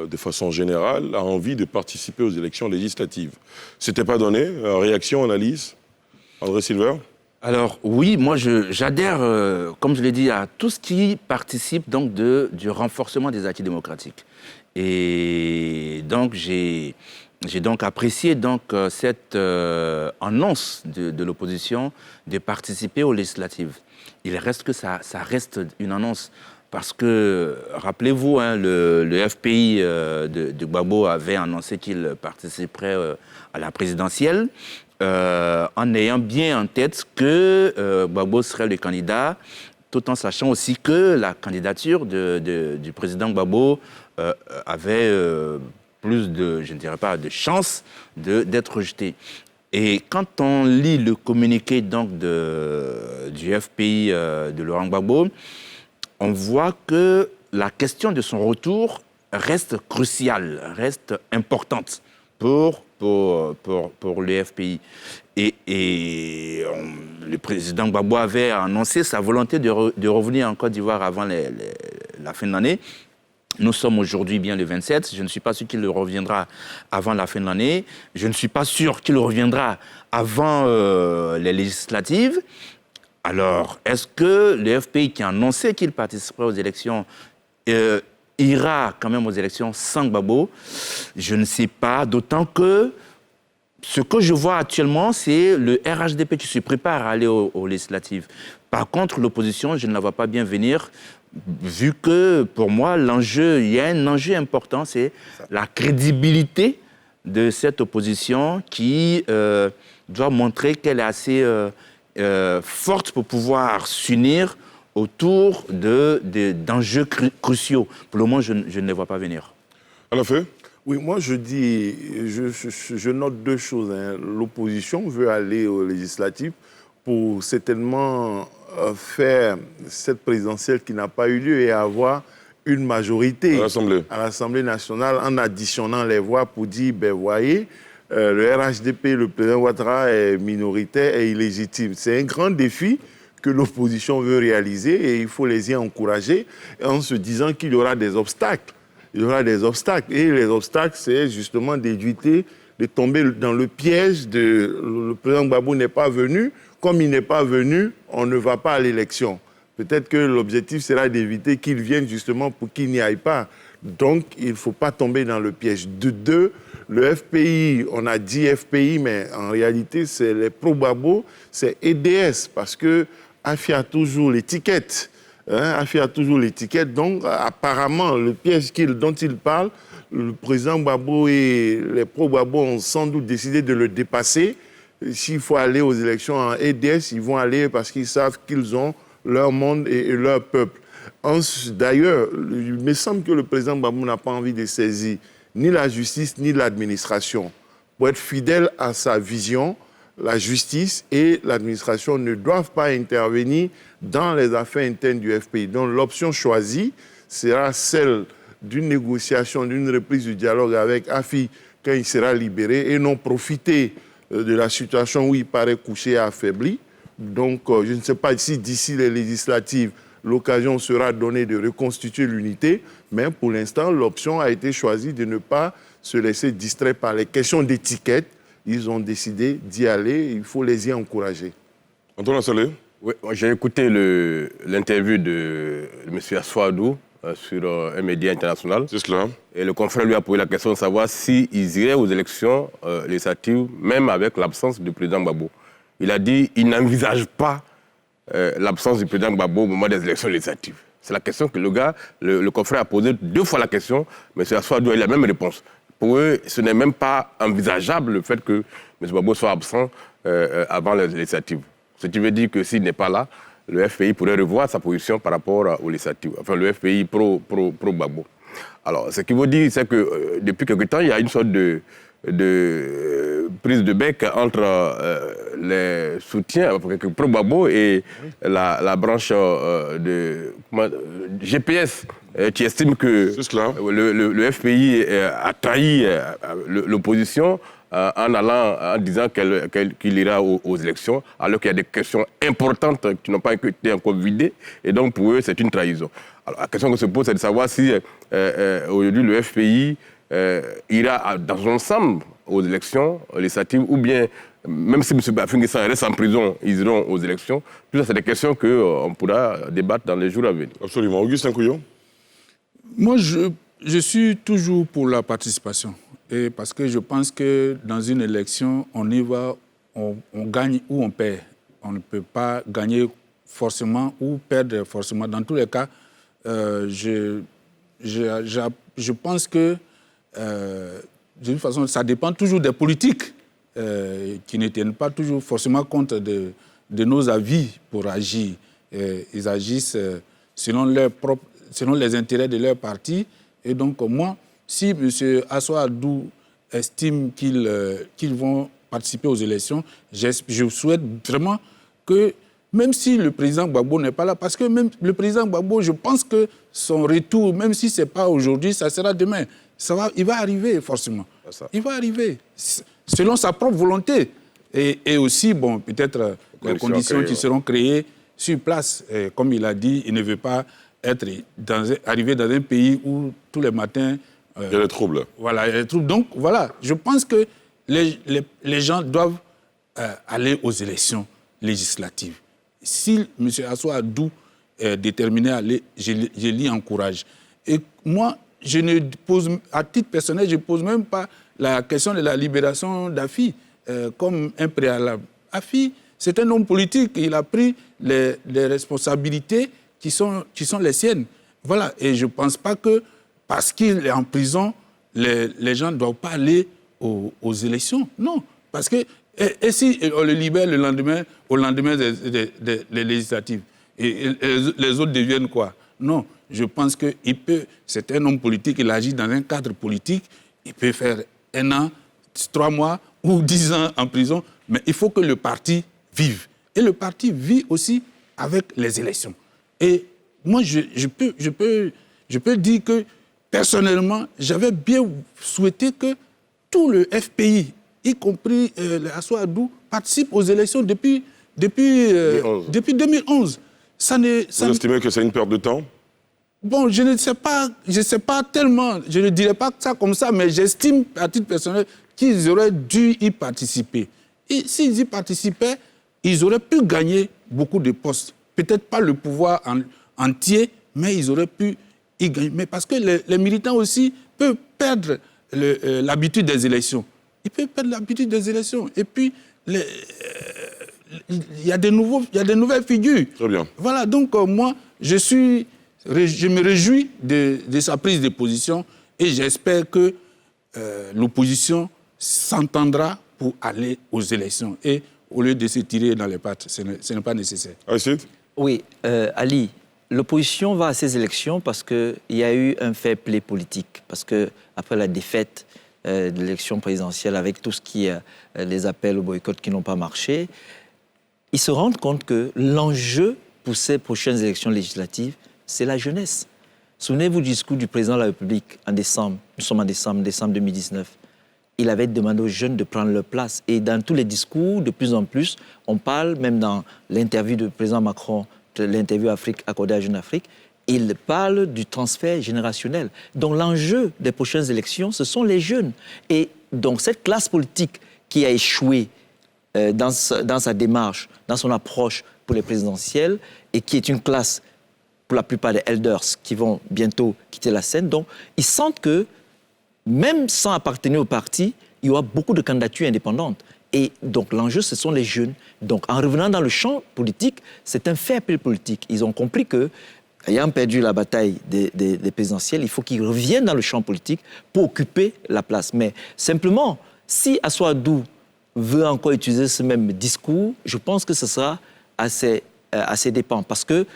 de façon générale, a envie de participer aux élections législatives. C'était pas donné. Réaction, analyse? André Silver? Alors oui, moi j'adhère, comme je l'ai dit, à tout ce qui participe donc du renforcement des acquis démocratiques. Et donc j'ai donc apprécié donc cette annonce de l'opposition de participer aux législatives. Il reste que ça reste une annonce parce que, rappelez-vous, hein, le FPI de Gbagbo avait annoncé qu'il participerait à la présidentielle en ayant bien en tête que Gbagbo serait le candidat, tout en sachant aussi que la candidature du président Gbagbo avait plus de, je ne dirais pas, de chances d'être rejeté. Et quand on lit le communiqué donc du FPI de Laurent Gbagbo, on voit que la question de son retour reste cruciale, reste importante pour le FPI. Et le président Gbagbo avait annoncé sa volonté de revenir en Côte d'Ivoire avant la fin de l'année. Nous sommes aujourd'hui bien le 27. Je ne suis pas sûr qu'il reviendra avant la fin de l'année. Je ne suis pas sûr qu'il reviendra avant les législatives. Alors, est-ce que le FPI qui a annoncé qu'il participerait aux élections ira quand même aux élections sans Gbagbo? Je ne sais pas, d'autant que ce que je vois actuellement, c'est le RHDP qui se prépare à aller aux législatives. Par contre, l'opposition, je ne la vois pas bien venir, vu que, pour moi, il y a un enjeu important, c'est la crédibilité de cette opposition qui doit montrer qu'elle est assez forte pour pouvoir s'unir autour d'enjeux cruciaux. Pour le moment, je ne les vois pas venir. À la fin? Oui, moi je dis, je note deux choses. Hein. L'opposition veut aller aux législatives pour certainement faire cette présidentielle qui n'a pas eu lieu et avoir une majorité à l'Assemblée nationale en additionnant les voix pour dire, ben voyez, le RHDP, le président Ouattara est minoritaire et illégitime. C'est un grand défi que l'opposition veut réaliser et il faut les y encourager en se disant qu'il y aura des obstacles. Il y aura des obstacles. Et les obstacles, c'est justement d'éviter de tomber dans le piège de le président Gbagbo n'est pas venu. Comme il n'est pas venu, on ne va pas à l'élection. Peut-être que l'objectif sera d'éviter qu'il vienne justement pour qu'il n'y aille pas. Donc, il ne faut pas tomber dans le piège. De deux, le FPI, on a dit FPI, mais en réalité, c'est les pro-Gbagbo, c'est EDS, parce que AFI a toujours l'étiquette. AFI a toujours l'étiquette. Donc, apparemment, le piège dont il parle, le président Gbagbo et les pro-Gbagbo ont sans doute décidé de le dépasser. S'il faut aller aux élections en EDS, ils vont aller parce qu'ils savent qu'ils ont leur monde et leur peuple. D'ailleurs, il me semble que le président Gbagbo n'a pas envie de saisir ni la justice ni l'administration. Pour être fidèle à sa vision, la justice et l'administration ne doivent pas intervenir dans les affaires internes du FPI. Donc l'option choisie sera celle d'une négociation, d'une reprise du dialogue avec AFI quand il sera libéré et non profiter de la situation où il paraît couché et affaibli. Donc je ne sais pas si d'ici les législatives, l'occasion sera donnée de reconstituer l'unité, mais pour l'instant, l'option a été choisie de ne pas se laisser distraire par les questions d'étiquette. Ils ont décidé d'y aller, il faut les y encourager. Antoine Assalé? Oui, j'ai écouté l'interview de M. Assoadou sur un média international. C'est cela. Et le confrère lui a posé la question de savoir s'ils iraient aux élections législatives, même avec l'absence du président Gbagbo. Il a dit qu'il n'envisage pas l'absence du président Gbagbo au moment des élections législatives. C'est la question que le confrère a posé 2 fois la question, mais M. Assoadou a eu la même réponse. Pour eux, ce n'est même pas envisageable le fait que M. Gbagbo soit absent avant les législatives. Ce qui veut dire que s'il n'est pas là, le FPI pourrait revoir sa position par rapport aux législatives. Enfin, le FPI pro-Gbagbo. Alors, ce qui veut dire, c'est que depuis quelque temps, il y a une sorte de prise de bec entre les soutiens pro-Gbagbo et la branche de GPS qui estime que le FPI a trahi l'opposition en disant qu'il ira aux élections, alors qu'il y a des questions importantes qui n'ont pas été encore vidées. Et donc, pour eux, c'est une trahison. Alors, la question que se pose, c'est de savoir si aujourd'hui le FPI ira dans son ensemble aux élections législatives, ou bien, même si M. Bafing-Guessant reste en prison, ils iront aux élections. Tout ça, c'est des questions qu'on pourra débattre dans les jours à venir. Absolument. Augustin Couillon? Moi, je suis toujours pour la participation. Et parce que je pense que dans une élection, on y va, on gagne ou on perd. On ne peut pas gagner forcément ou perdre forcément. Dans tous les cas, je pense que, de toute façon, ça dépend toujours des politiques qui ne tiennent pas toujours forcément compte de nos avis pour agir. Ils agissent selon les intérêts de leur parti. Et donc, moi, si M. Assou-Adou estime qu'ils vont participer aux élections, je souhaite vraiment que, même si le président Gbagbo n'est pas là, parce que même le président Gbagbo, je pense que son retour, même si ce n'est pas aujourd'hui, ça sera demain. Il va arriver forcément. Il va arriver, selon sa propre volonté. Et aussi, bon, peut-être les conditions qui seront créées sur place. Et comme il a dit, il ne veut pas arriver dans un pays où tous les matins... il y a des troubles. Voilà, il y a des troubles. Donc, voilà, je pense que les gens doivent aller aux élections législatives. Si M. Assou-Adou est déterminé à aller, je l'y encourage. Et moi, à titre personnel, je ne pose même pas la question de la libération d'Afi comme un préalable. Afi, c'est un homme politique. Il a pris les responsabilités qui sont les siennes. Voilà. Et je ne pense pas que, parce qu'il est en prison, les gens ne doivent pas aller aux élections. Non. Parce que, et si on le libère au lendemain des législatives, et les autres deviennent quoi? Non. Je pense que c'est un homme politique, il agit dans un cadre politique, il peut faire 1 an, 3 mois ou 10 ans en prison, mais il faut que le parti vive. Et le parti vit aussi avec les élections. Et moi, je peux dire que, personnellement, j'avais bien souhaité que tout le FPI, y compris Assou-Adou, participe aux élections depuis 2011. Vous estimez que c'est une perte de temps? Bon, je ne sais pas tellement, je ne dirais pas ça comme ça, mais j'estime, à titre personnel, qu'ils auraient dû y participer. Et s'ils y participaient, ils auraient pu gagner beaucoup de postes. Peut-être pas le pouvoir entier, mais ils auraient pu y gagner. Mais parce que les militants aussi peuvent perdre l'habitude des élections. Ils peuvent perdre l'habitude des élections. Et puis, il y a des nouvelles figures. Très bien. Voilà, donc moi, je me réjouis de sa prise de position et j'espère que l'opposition s'entendra pour aller aux élections. Et au lieu de se tirer dans les pattes, ce n'est pas nécessaire. Aristide? Oui, Ali, l'opposition va à ces élections parce qu'il y a eu un fair play politique. Parce qu'après la défaite de l'élection présidentielle, avec tout ce qui est les appels au boycott qui n'ont pas marché, ils se rendent compte que l'enjeu pour ces prochaines élections législatives, c'est la jeunesse. Souvenez-vous du discours du président de la République en décembre. Nous sommes en décembre 2019. Il avait demandé aux jeunes de prendre leur place. Et dans tous les discours, de plus en plus, on parle, même dans l'interview du président Macron, l'interview Afrique accordée à Jeune Afrique, il parle du transfert générationnel. Donc l'enjeu des prochaines élections, ce sont les jeunes. Et donc cette classe politique qui a échoué dans sa démarche, dans son approche pour les présidentielles, et qui est une classe, pour la plupart des elders, qui vont bientôt quitter la scène, donc ils sentent que, même sans appartenir au parti, il y aura beaucoup de candidatures indépendantes. Et donc l'enjeu, ce sont les jeunes. Donc en revenant dans le champ politique, c'est un fair play politique. Ils ont compris que, ayant perdu la bataille des présidentielles, il faut qu'ils reviennent dans le champ politique pour occuper la place. Mais simplement, si Assou-Adou veut encore utiliser ce même discours, je pense que ce sera à ses dépens. Parce que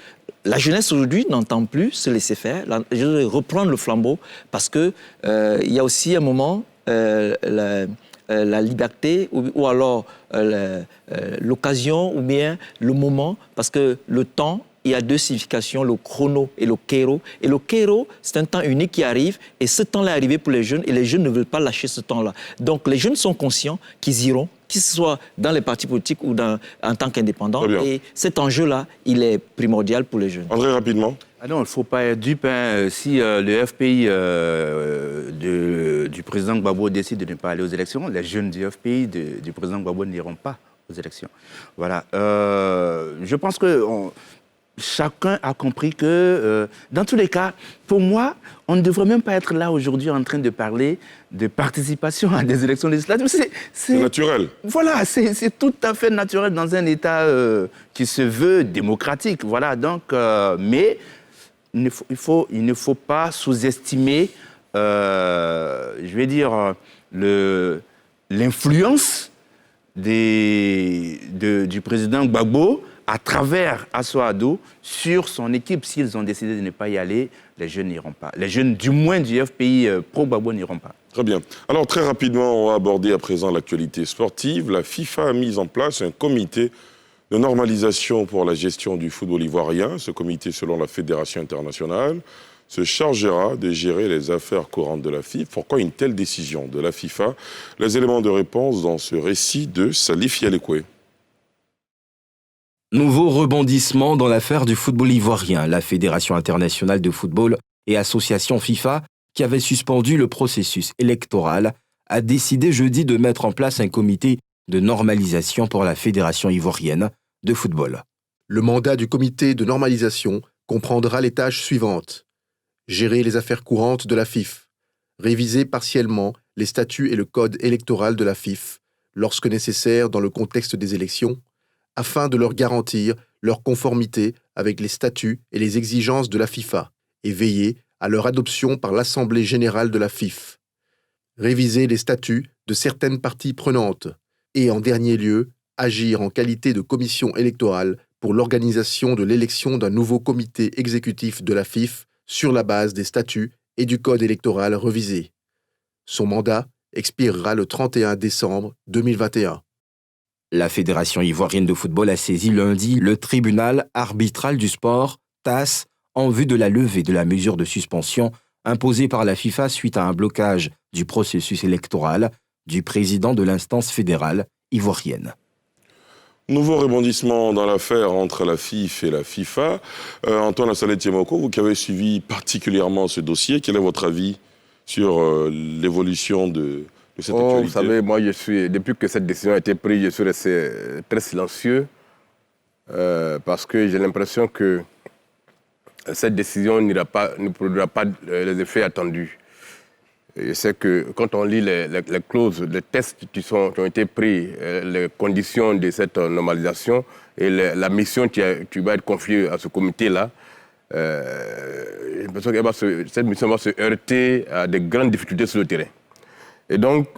la jeunesse aujourd'hui n'entend plus se laisser faire. Je vais reprendre le flambeau parce qu'il y a aussi un moment, la liberté ou alors l'occasion ou bien le moment, parce que le temps il y a deux significations, le chrono et le kéro. Et le kéro, c'est un temps unique qui arrive, et ce temps-là est arrivé pour les jeunes, et les jeunes ne veulent pas lâcher ce temps-là. Donc les jeunes sont conscients qu'ils iront, que ce soit dans les partis politiques ou en tant qu'indépendants. Et cet enjeu-là, il est primordial pour les jeunes. André, rapidement. Ah non, il ne faut pas être dupe. Si le FPI du président Gbagbo décide de ne pas aller aux élections, les jeunes du FPI du président Gbagbo n'iront pas aux élections. Voilà. Je pense que chacun a compris que, dans tous les cas, pour moi, on ne devrait même pas être là aujourd'hui en train de parler de participation à des élections législatives. C'est naturel. Voilà, c'est tout à fait naturel dans un État qui se veut démocratique. Voilà, donc, mais il ne faut pas sous-estimer, je vais dire, l'influence du président Gbagbo à travers Assou Addo sur son équipe. S'ils ont décidé de ne pas y aller, les jeunes n'iront pas. Les jeunes, du moins du FPI pro-Gbagbo, n'iront pas. Très bien. Alors, très rapidement, on va aborder à présent l'actualité sportive. La FIFA a mis en place un comité de normalisation pour la gestion du football ivoirien. Ce comité, selon la Fédération internationale, se chargera de gérer les affaires courantes de la FIFA. Pourquoi une telle décision de la FIFA? Les éléments de réponse dans ce récit de Salif Yalekwe. Nouveau rebondissement dans l'affaire du football ivoirien. La Fédération internationale de football et Association FIFA, qui avait suspendu le processus électoral, a décidé jeudi de mettre en place un comité de normalisation pour la Fédération ivoirienne de football. Le mandat du comité de normalisation comprendra les tâches suivantes. Gérer les affaires courantes de la FIFA, réviser partiellement les statuts et le code électoral de la FIFA, lorsque nécessaire dans le contexte des élections, afin de leur garantir leur conformité avec les statuts et les exigences de la FIFA, et veiller à leur adoption par l'Assemblée générale de la FIFA. Réviser les statuts de certaines parties prenantes, et en dernier lieu, agir en qualité de commission électorale pour l'organisation de l'élection d'un nouveau comité exécutif de la FIFA sur la base des statuts et du code électoral revisé. Son mandat expirera le 31 décembre 2021. La Fédération ivoirienne de football a saisi lundi le tribunal arbitral du sport, TAS, en vue de la levée de la mesure de suspension imposée par la FIFA suite à un blocage du processus électoral du président de l'instance fédérale ivoirienne. Nouveau rebondissement dans l'affaire entre la FIF et la FIFA. Antoine Assalé-Tiemoko, vous qui avez suivi particulièrement ce dossier, quel est votre avis sur l'évolution de cette actualité? Vous savez, moi, depuis que cette décision a été prise, je suis resté très silencieux parce que j'ai l'impression que cette décision ne produira pas les effets attendus. Je sais que quand on lit les clauses, les tests qui ont été pris, les conditions de cette normalisation et la mission qui va être confiée à ce comité-là, j'ai l'impression que cette mission va se heurter à de grandes difficultés sur le terrain. Et donc,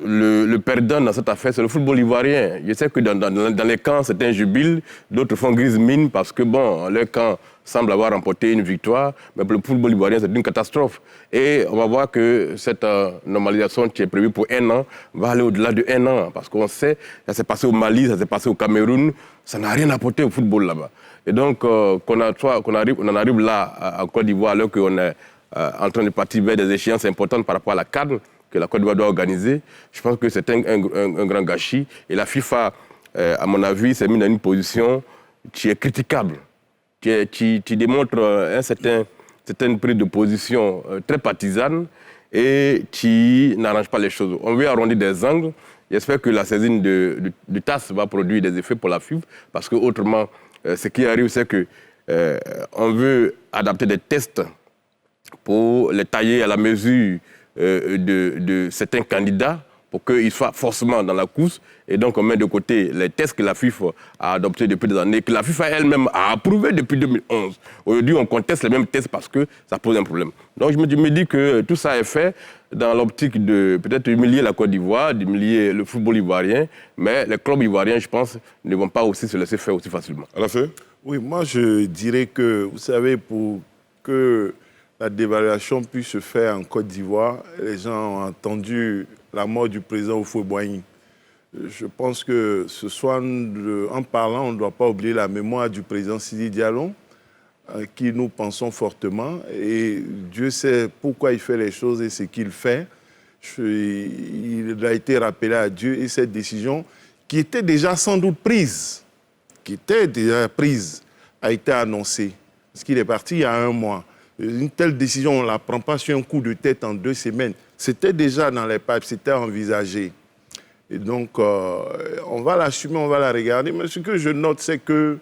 le perdant dans cette affaire, c'est le football ivoirien. Je sais que dans les camps, certains jubilent, d'autres font grise mine parce que, bon, leur camp semble avoir remporté une victoire, mais pour le football ivoirien, c'est une catastrophe. Et on va voir que cette normalisation qui est prévue pour 1 an va aller au-delà de 1 an, parce qu'on sait, ça s'est passé au Mali, ça s'est passé au Cameroun, ça n'a rien apporté au football là-bas. Et donc, qu'on en arrive là, en Côte d'Ivoire, alors qu'on est en train de partir vers des échéances importantes par rapport à la CAN, que la Côte d'Ivoire doit organiser, je pense que c'est un grand gâchis. Et la FIFA, à mon avis, s'est mise dans une position qui est critiquable, qui démontre un certain prise de position très partisane et qui n'arrange pas les choses. On veut arrondir des angles. J'espère que la saisine du TAS va produire des effets pour la FIFA, parce que autrement, ce qui arrive, c'est que on veut adapter des tests pour les tailler à la mesure de certains candidats pour qu'ils soient forcément dans la course. Et donc, on met de côté les tests que la FIFA a adoptés depuis des années, que la FIFA elle-même a approuvés depuis 2011. Aujourd'hui, on conteste les mêmes tests parce que ça pose un problème. Donc, je me dis que tout ça est fait dans l'optique de peut-être humilier la Côte d'Ivoire, d'humilier le football ivoirien, mais les clubs ivoiriens, je pense, ne vont pas aussi se laisser faire aussi facilement. À la fin? Oui, moi, je dirais que, vous savez, pour que la dévaluation puisse se faire en Côte d'Ivoire, les gens ont entendu la mort du président Houphouët-Boigny. Je pense que ce soir, en parlant, on ne doit pas oublier la mémoire du président Sidi Diallo, qui nous pensons fortement. Et Dieu sait pourquoi il fait les choses et ce qu'il fait. Il a été rappelé à Dieu et cette décision, qui était déjà sans doute prise, a été annoncée. Parce qu'il est parti il y a 1 mois. Une telle décision, on ne la prend pas sur un coup de tête en 2 semaines. C'était déjà dans les pipes, c'était envisagé. Et donc, on va l'assumer, on va la regarder. Mais ce que je note, c'est que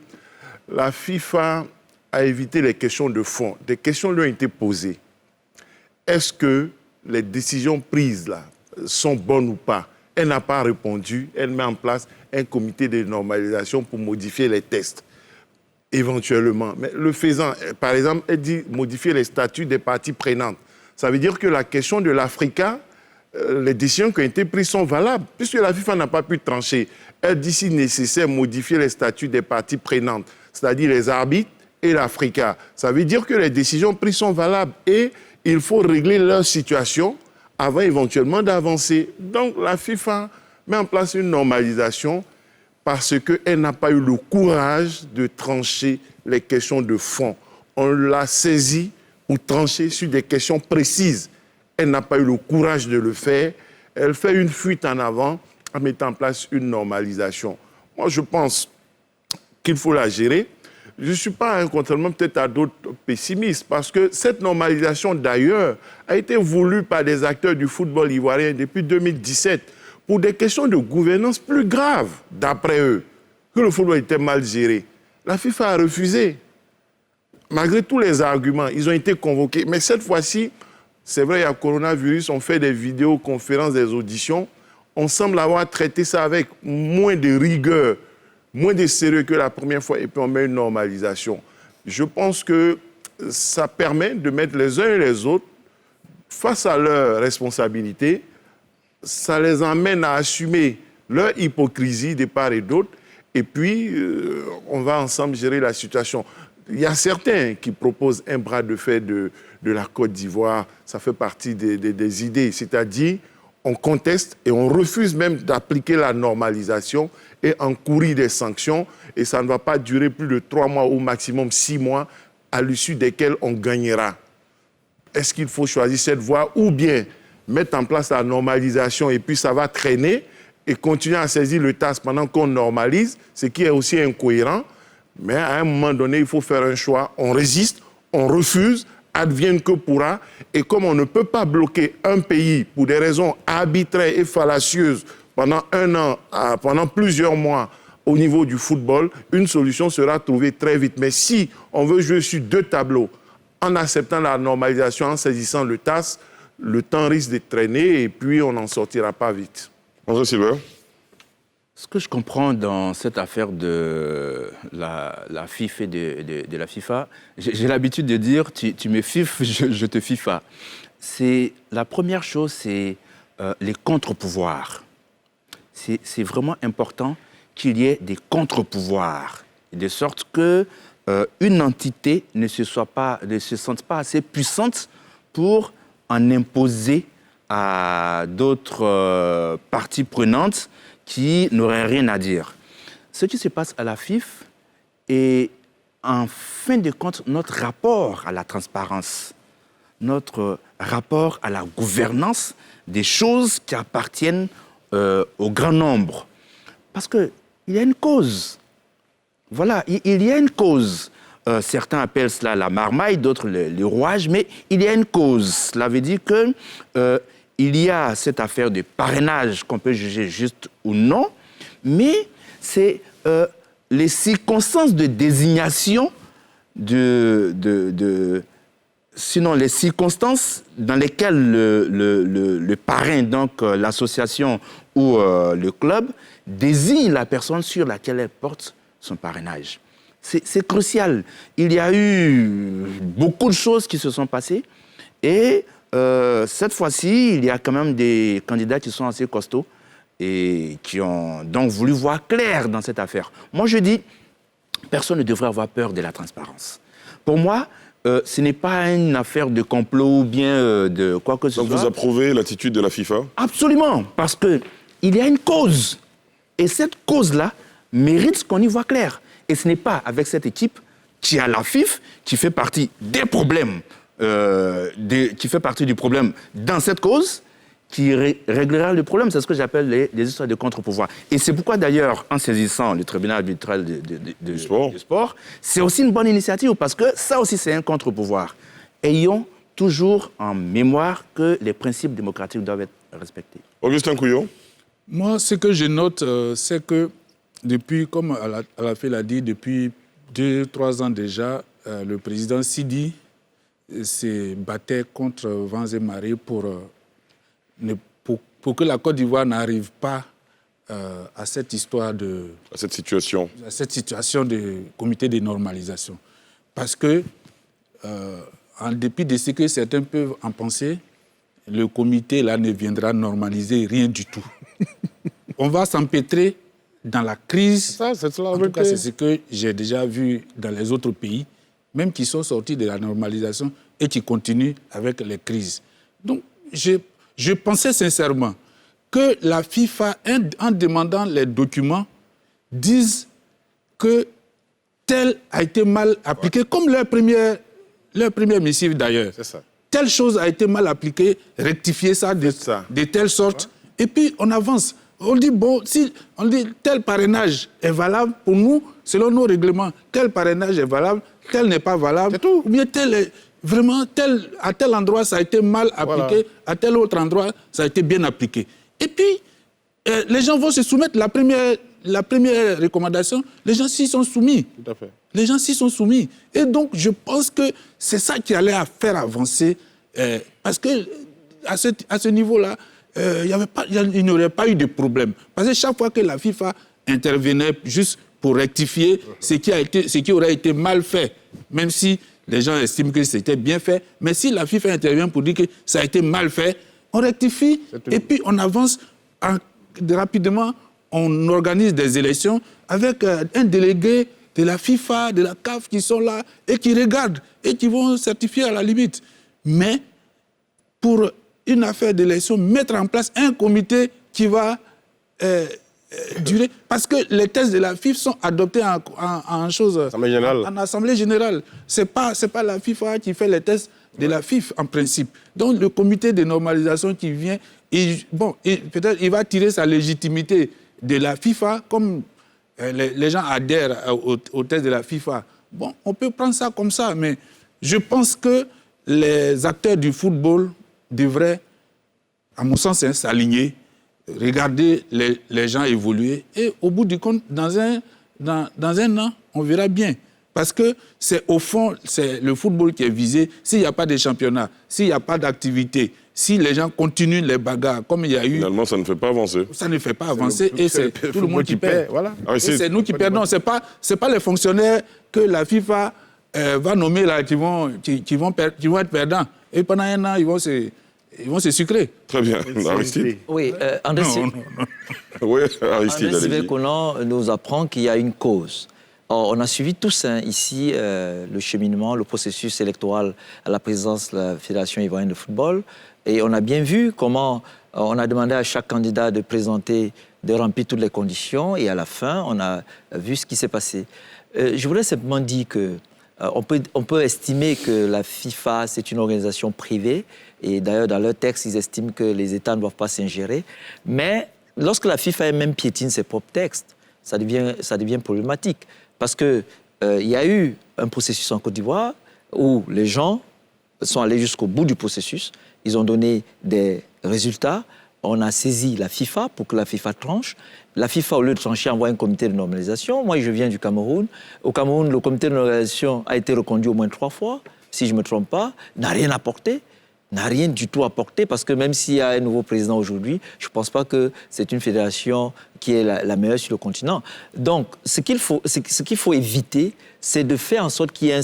la FIFA a évité les questions de fond. Des questions lui ont été posées. Est-ce que les décisions prises là sont bonnes ou pas? Elle n'a pas répondu. Elle met en place un comité de normalisation pour modifier les tests, éventuellement. Mais le faisant, par exemple, elle dit modifier les statuts des parties prenantes. Ça veut dire que la question de l'Africa, les décisions qui ont été prises sont valables, puisque la FIFA n'a pas pu trancher. Elle dit, si nécessaire, modifier les statuts des parties prenantes, c'est-à-dire les arbitres et l'Africa. Ça veut dire que les décisions prises sont valables et il faut régler leur situation avant éventuellement d'avancer. Donc la FIFA met en place une normalisation parce qu'elle n'a pas eu le courage de trancher les questions de fond. On l'a saisie pour trancher sur des questions précises. Elle n'a pas eu le courage de le faire. Elle fait une fuite en avant en mettant en place une normalisation. Moi, je pense qu'il faut la gérer. Je ne suis pas contrairement peut-être à d'autres pessimistes, parce que cette normalisation, d'ailleurs, a été voulue par des acteurs du football ivoirien depuis 2017 pour des questions de gouvernance plus graves, d'après eux, que le football était mal géré. La FIFA a refusé. Malgré tous les arguments, ils ont été convoqués. Mais cette fois-ci, c'est vrai, il y a coronavirus, on fait des vidéoconférences, des auditions. On semble avoir traité ça avec moins de rigueur, moins de sérieux que la première fois, et puis on met une normalisation. Je pense que ça permet de mettre les uns et les autres face à leurs responsabilités. Ça les amène à assumer leur hypocrisie de part et d'autre. Et puis, on va ensemble gérer la situation. Il y a certains qui proposent un bras de fer de la Côte d'Ivoire. Ça fait partie des idées. C'est-à-dire, on conteste et on refuse même d'appliquer la normalisation et encourir des sanctions. Et ça ne va pas durer plus de 3 mois ou maximum 6 mois, à l'issue desquels on gagnera. Est-ce qu'il faut choisir cette voie ou bien mettre en place la normalisation et puis ça va traîner et continuer à saisir le TAS pendant qu'on normalise, ce qui est aussi incohérent. Mais à un moment donné, il faut faire un choix. On résiste, on refuse, advienne que pourra. Et comme on ne peut pas bloquer un pays pour des raisons arbitraires et fallacieuses pendant 1 an, pendant plusieurs mois au niveau du football, une solution sera trouvée très vite. Mais si on veut jouer sur 2 tableaux, en acceptant la normalisation, en saisissant le TAS, le temps risque de traîner et puis on n'en sortira pas vite. André Silva. Ce que je comprends dans cette affaire de la FIFA et de la FIFA, j'ai l'habitude de dire tu me fifes, je te FIFA. La première chose, c'est les contre-pouvoirs. C'est vraiment important qu'il y ait des contre-pouvoirs, de sorte que une entité ne se sente pas assez puissante pour en imposer à d'autres parties prenantes qui n'auraient rien à dire. Ce qui se passe à la FIFA est, en fin de compte, notre rapport à la transparence, notre rapport à la gouvernance des choses qui appartiennent au grand nombre. Parce qu'il y a une cause. Voilà, il y a une cause. Certains appellent cela la marmaille, d'autres le rouage, mais il y a une cause. Cela veut dire que il y a cette affaire de parrainage qu'on peut juger juste ou non, mais c'est les circonstances de désignation, sinon les circonstances dans lesquelles le parrain, donc l'association ou le club, désigne la personne sur laquelle elle porte son parrainage. C'est crucial. Il y a eu beaucoup de choses qui se sont passées et cette fois-ci, il y a quand même des candidats qui sont assez costauds et qui ont donc voulu voir clair dans cette affaire. Moi, je dis, personne ne devrait avoir peur de la transparence. Pour moi, ce n'est pas une affaire de complot ou bien de quoi que ce soit. Donc vous approuvez l'attitude de la FIFA ? Absolument, parce qu'il y a une cause. Et cette cause-là mérite qu'on y voit clair. Et ce n'est pas avec cette équipe qui a la FIF, qui fait partie des problèmes, qui fait partie du problème dans cette cause, qui réglera le problème. C'est ce que j'appelle les histoires de contre-pouvoir. Et c'est pourquoi, d'ailleurs, en saisissant le tribunal arbitral du sport, c'est aussi une bonne initiative, parce que ça aussi, c'est un contre-pouvoir. Ayons toujours en mémoire que les principes démocratiques doivent être respectés. Augustin Couillon. Moi, ce que je note, c'est que depuis, comme Alafé l'a dit, depuis 2-3 ans déjà, le président Sidi se battait contre vents et marées pour que la Côte d'Ivoire n'arrive pas à cette histoire de... À cette situation. À cette situation de comité de normalisation. Parce que, en dépit de ce que certains peuvent en penser, le comité là ne viendra normaliser rien du tout. On va s'empêtrer dans la crise. En tout cas, c'est ce que j'ai déjà vu dans les autres pays, même qui sont sortis de la normalisation et qui continuent avec les crises. Donc, je pensais sincèrement que la FIFA, en demandant les documents, dise que tel a été mal appliqué, comme leur première missive d'ailleurs. C'est ça. Telle chose a été mal appliquée, rectifier ça de telle sorte, et puis on avance. On dit, bon, si on dit tel parrainage est valable pour nous, selon nos règlements, tel parrainage est valable, tel n'est pas valable, ou bien tel est vraiment, à tel endroit ça a été mal appliqué, à tel autre endroit ça a été bien appliqué. Et puis, les gens vont se soumettre, la première recommandation, les gens s'y sont soumis. Tout à fait. Les gens s'y sont soumis. Et donc, je pense que c'est ça qui allait faire avancer, parce que à ce niveau-là, il n'y aurait pas eu de problème. Parce que chaque fois que la FIFA intervenait juste pour rectifier ce qui aurait été mal fait, même si les gens estiment que c'était bien fait, mais si la FIFA intervient pour dire que ça a été mal fait, on rectifie et puis on avance rapidement, on organise des élections avec un délégué de la FIFA, de la CAF qui sont là et qui regardent et qui vont certifier à la limite. Mais pour une affaire d'élection, mettre en place un comité qui va durer. Parce que les tests de la FIFA sont adoptés en Assemblée générale. Ce n'est pas la FIFA qui fait les tests de la FIFA en principe. Donc le comité de normalisation qui vient, peut-être il va tirer sa légitimité de la FIFA comme les gens adhèrent aux tests de la FIFA. Bon, on peut prendre ça comme ça, mais je pense que les acteurs du football devraient, à mon sens, s'aligner, regarder les gens évoluer et au bout du compte, dans un an, on verra bien. Parce que c'est au fond, c'est le football qui est visé. S'il n'y a pas de championnat, s'il n'y a pas d'activité, si les gens continuent les bagarres comme il y a eu... Finalement, ça ne fait pas avancer. Ça ne fait pas avancer et c'est tout le monde qui perd. Voilà. Et c'est nous qui perdons. Ce n'est pas les fonctionnaires que la FIFA va nommer là qui vont être perdants. Et pendant un an, ils vont se sucrer. Très bien. Aristide. Oui, André Oui, Aristide. Sylvain Conan nous apprend qu'il y a une cause. On a suivi tous ici le cheminement, le processus électoral à la présidence de la Fédération ivoirienne de football. Et on a bien vu comment on a demandé à chaque candidat de remplir toutes les conditions. Et à la fin, on a vu ce qui s'est passé. Je voudrais simplement dire qu'on peut estimer que la FIFA, c'est une organisation privée. Et d'ailleurs, dans leur texte, ils estiment que les États ne doivent pas s'ingérer. Mais lorsque la FIFA elle-même piétine ses propres textes, ça devient problématique. Parce qu'il y a eu un processus en Côte d'Ivoire où les gens sont allés jusqu'au bout du processus. Ils ont donné des résultats. On a saisi la FIFA pour que la FIFA tranche. La FIFA, au lieu de trancher, envoie un comité de normalisation. Moi, je viens du Cameroun. Au Cameroun, le comité de normalisation a été reconduit au moins 3 fois, si je ne me trompe pas, n'a rien apporté. N'a rien du tout apporté, parce que même s'il y a un nouveau président aujourd'hui, je ne pense pas que c'est une fédération qui est la meilleure sur le continent. Donc, ce qu'il faut éviter, c'est de faire en sorte qu'il y ait une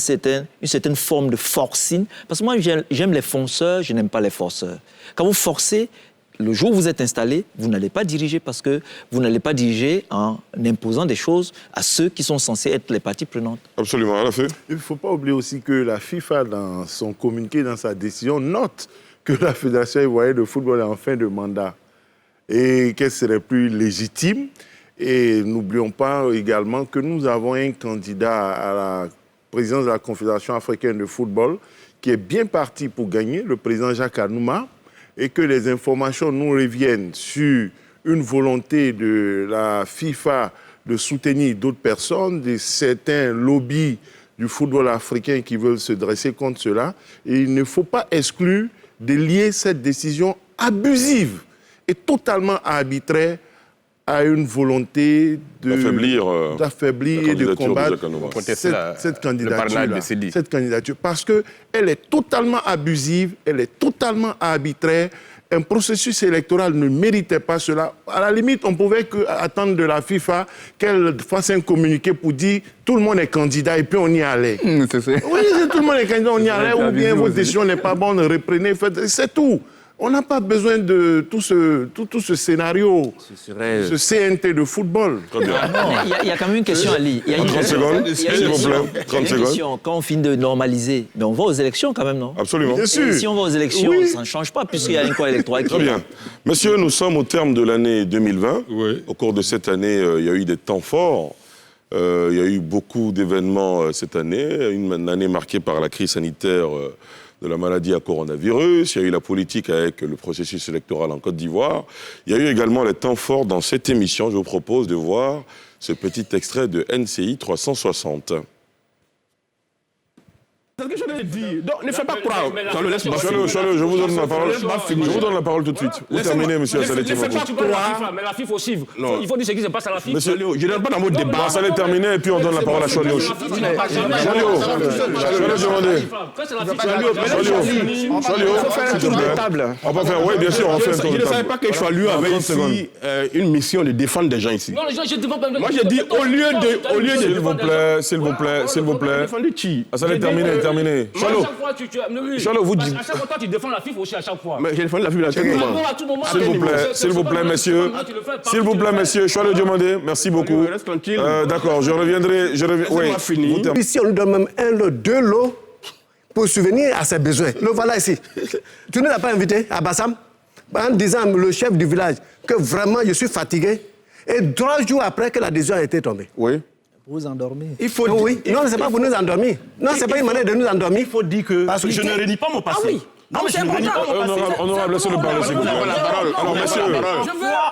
certaine forme de forcing. Parce que moi, j'aime les fonceurs, je n'aime pas les forceurs. Quand vous forcez, le jour où vous êtes installé, vous n'allez pas diriger, parce que vous n'allez pas diriger en imposant des choses à ceux qui sont censés être les parties prenantes. Absolument, à la fin. Il ne faut pas oublier aussi que la FIFA, dans son communiqué, dans sa décision, note que la Fédération ivoirienne de football est en fin de mandat et qu'elle serait plus légitime. Et n'oublions pas également que nous avons un candidat à la présidence de la Confédération africaine de football qui est bien parti pour gagner, le président Jacques Anouma, et que les informations nous reviennent sur une volonté de la FIFA de soutenir d'autres personnes, de certains lobbies du football africain qui veulent se dresser contre cela. Et il ne faut pas exclure de lier cette décision abusive et totalement arbitraire à une volonté d'affaiblir et de combattre cette candidature. Parce qu'elle est totalement abusive, elle est totalement arbitraire. Un processus électoral ne méritait pas cela. À la limite, on pouvait attendre de la FIFA qu'elle fasse un communiqué pour dire tout le monde est candidat et puis on y allait. Oui, tout le monde est candidat, on y allait, ou bien votre décision n'est pas bonne, reprenez, c'est tout. On n'a pas besoin de tout ce scénario, ce CNT de football. Il y a quand même une question, Ali. Il y a 30 secondes, s'il vous plaît. 30 secondes. Quand on finit de normaliser, mais on va aux élections quand même, non? Absolument. Bien sûr. Et si on va aux élections, ça ne change pas puisqu'il y a un corps électoral qui... Très bien. Monsieur, nous sommes au terme de l'année 2020. Oui. Au cours de cette année, il y a eu des temps forts. Il y a eu beaucoup d'événements cette année. Une année marquée par la crise sanitaire de la maladie à coronavirus, il y a eu la politique avec le processus électoral en Côte d'Ivoire. Il y a eu également les temps forts dans cette émission. Je vous propose de voir ce petit extrait de NCI 360. C'est ce que je l'ai dit. Donc, ne fais pas croire. Choualeu, je vous donne la parole. Je vous donne la parole tout de suite. Vous terminez, monsieur Assalé Timoko. Ne fais pas croire. Mais la FIFA aussi. Il faut dire ce qui se passe à la FIFA. Monsieur, je ne donne pas dans votre débat. Assalé terminé et puis on donne la parole à Choualeu. Choualeu, demandez. Choualeu, s'il te plaît. On va faire, oui, bien sûr, on fait un tour de table. Je ne savais pas que Choualeu avait ici une mission de défendre des gens ici. Non, les gens, je ne défends pas. Moi, j'ai dit au lieu de... S'il vous plaît. Défendre qui? Assalé terminé. Choualeu, vous dites... À chaque fois, tu défends la FIFA aussi à chaque fois. Mais j'ai défendu la FIFA à chaque moment. S'il vous plaît, messieurs. S'il vous plaît, messieurs. Choualeu demandé. Merci beaucoup. Reste tranquille. D'accord, je reviendrai. Oui, fini. Ici, on nous donne même un lot, deux lots pour subvenir à ses besoins. Le voilà ici. Tu ne l'as pas invité à Bassam en disant le chef du village que vraiment je suis fatigué. Et 3 jours après que la décision a été tombée. Oui. Vous endormir. Il faut dire... Oui. Non, ce n'est pas pour nous endormir. Non, ce n'est pas une manière de nous endormir. Il faut dire que je ne réunis pas mon passé. Ah oui. Non, mais c'est important. Honorable, laissez-le parler, s'il vous plaît. Alors, messieurs,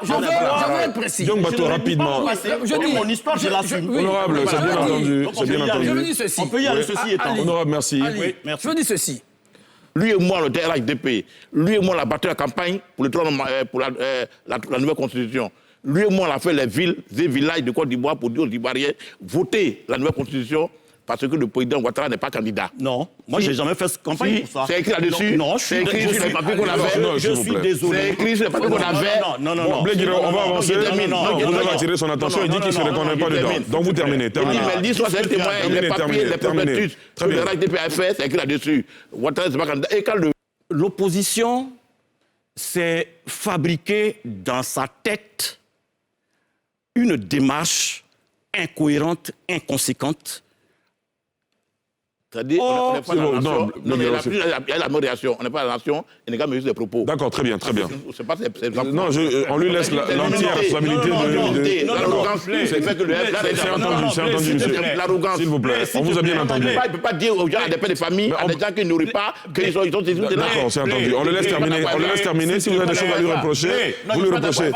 je veux être précis. Dion Bateau, rapidement. Je dis mon histoire, je l'assume. Honorable, c'est bien entendu. Je veux dire ceci. On peut y aller, ceci étant. Honorable, merci. Je veux dire ceci. Lui et moi, le DRHDP, lui et moi, on a battu la campagne pour la nouvelle constitution. Lui et moi, on a fait les villes et villages de Côte d'Ivoire pour dire aux Ivoiriens, votez la nouvelle constitution parce que le président Ouattara n'est pas candidat. Non, moi, je n'ai jamais fait campagne pour ça. C'est écrit là-dessus. Non, c'est écrit sur les papiers qu'on avait. Je suis désolé. C'est écrit sur les papiers qu'on avait. Non. Blé, on va avancer. Vous avez attiré son attention. Il dit qu'il ne se reconnaît pas dedans. Donc vous terminez. Il dit soit c'est un témoin, les papiers, les prospectus, sur le RHDPFR, c'est écrit là-dessus. Ouattara n'est pas candidat. Et quand l'opposition s'est fabriquée dans sa tête une démarche incohérente, inconséquente. C'est-à-dire, on n'est pas la nation, il y a la même réaction. On n'est pas la nation, il n'est qu'à mesurer des propos. D'accord, très bien. Non, on lui laisse l'entière responsabilité de... L'arrogance, c'est fait que c'est entendu, monsieur. L'arrogance. S'il vous plaît, on vous a bien entendu. Il ne peut pas dire aux gens, à des pères de famille, à des gens qui ne nourrissent pas, qu'ils sont des D'accord, c'est entendu. On le laisse terminer. Si vous avez des choses à lui reprocher, vous lui reprochez.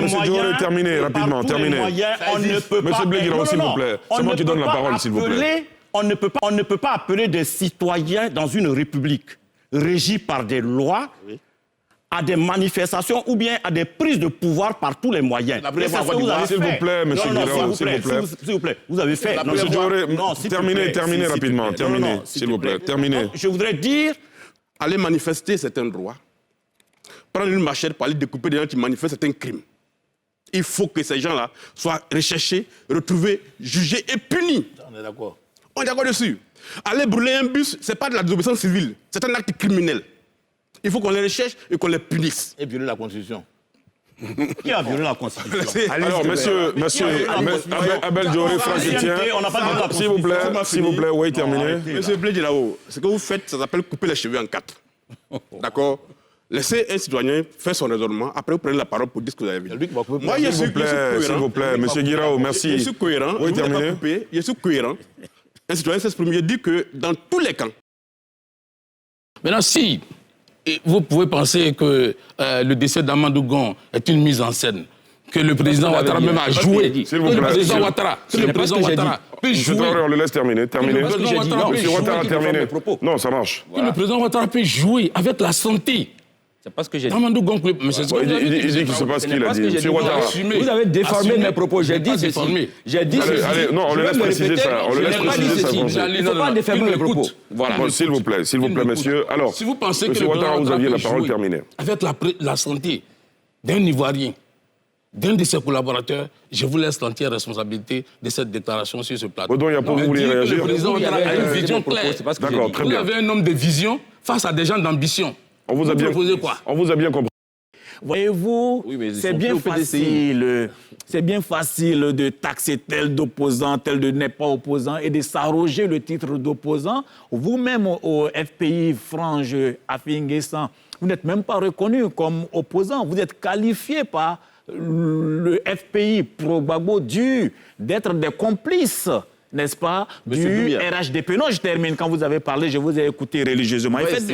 Monsieur Dioré, terminez rapidement, terminez. Monsieur Blé-Guiraud, s'il vous plaît. C'est moi qui donne la parole, s'il vous plaît. On ne peut pas appeler des citoyens dans une république régie par des lois à des manifestations ou bien à des prises de pouvoir par tous les moyens. S'il vous plaît, monsieur Guiraud, s'il vous plaît. Vous avez fait... Monsieur Dioré, terminez rapidement, terminez, s'il vous plaît, terminez. Je voudrais dire, aller manifester, c'est un droit. Prendre une machette pour aller découper des gens qui manifestent, c'est un crime. Il faut que ces gens-là soient recherchés, retrouvés, jugés et punis. On est d'accord. On est d'accord dessus. Aller brûler un bus, ce n'est pas de la désobéissance civile, c'est un acte criminel. Il faut qu'on les recherche et qu'on les punisse. Et violer la Constitution. Qui a violé la Constitution? Alors, monsieur Abel Dioré, Franck Etienne, s'il vous plaît, oui, terminez. Monsieur Blé-Guiraud, ce que vous faites, ça s'appelle couper les cheveux en 4. D'accord? Laissez un citoyen faire son raisonnement. Après, vous prenez la parole pour dire ce que vous avez dit. Moi, s'il vous plaît, Monsieur Guiraud, merci. Je suis cohérent. Oui, terminé. Je suis cohérent. Un citoyen s'exprime. Je dis que dans tous les camps. Maintenant, si vous pouvez penser que le décès d'Amadou Gon est une mise en scène, que le président Ouattara même a joué, que le président Ouattara peut jouer. On le laisse terminer. Monsieur Ouattara a terminé. Non, ça marche. Que le président Ouattara peut jouer avec la santé. C'est pas ce que j'ai dit. Amadou Gon, il dit qu'il ne sait pas ce qu'il a dit. Monsieur Ouattara. Vous avez déformé mes propos. J'ai dit ceci. Allez, non, on le laisse préciser ça. On le laisse préciser ça. Il ne faut pas déformer mes propos. Voilà. S'il vous plaît, messieurs. Alors, si vous pensez Monsieur Ouattara, vous aviez la parole terminée. Avec la santé d'un Ivoirien, d'un de ses collaborateurs, je vous laisse l'entière responsabilité de cette déclaration sur ce plateau. Baudouin, il y a pas vous voulez réagir. Le président Ouattara a une vision claire. D'accord, très bien. Vous avez un homme de vision face à des gens d'ambition. On vous a bien compris. Voyez-vous, c'est bien facile de taxer tel d'opposant, tel de n'est pas opposant et de s'arroger le titre d'opposant. Vous-même au FPI Frange Afi-N'Guessan, vous n'êtes même pas reconnu comme opposant. Vous êtes qualifié par le FPI pro-Gbagbo d'être des complices, n'est-ce pas, du RHDP. Non, je termine. Quand vous avez parlé, je vous ai écouté religieusement. Faites de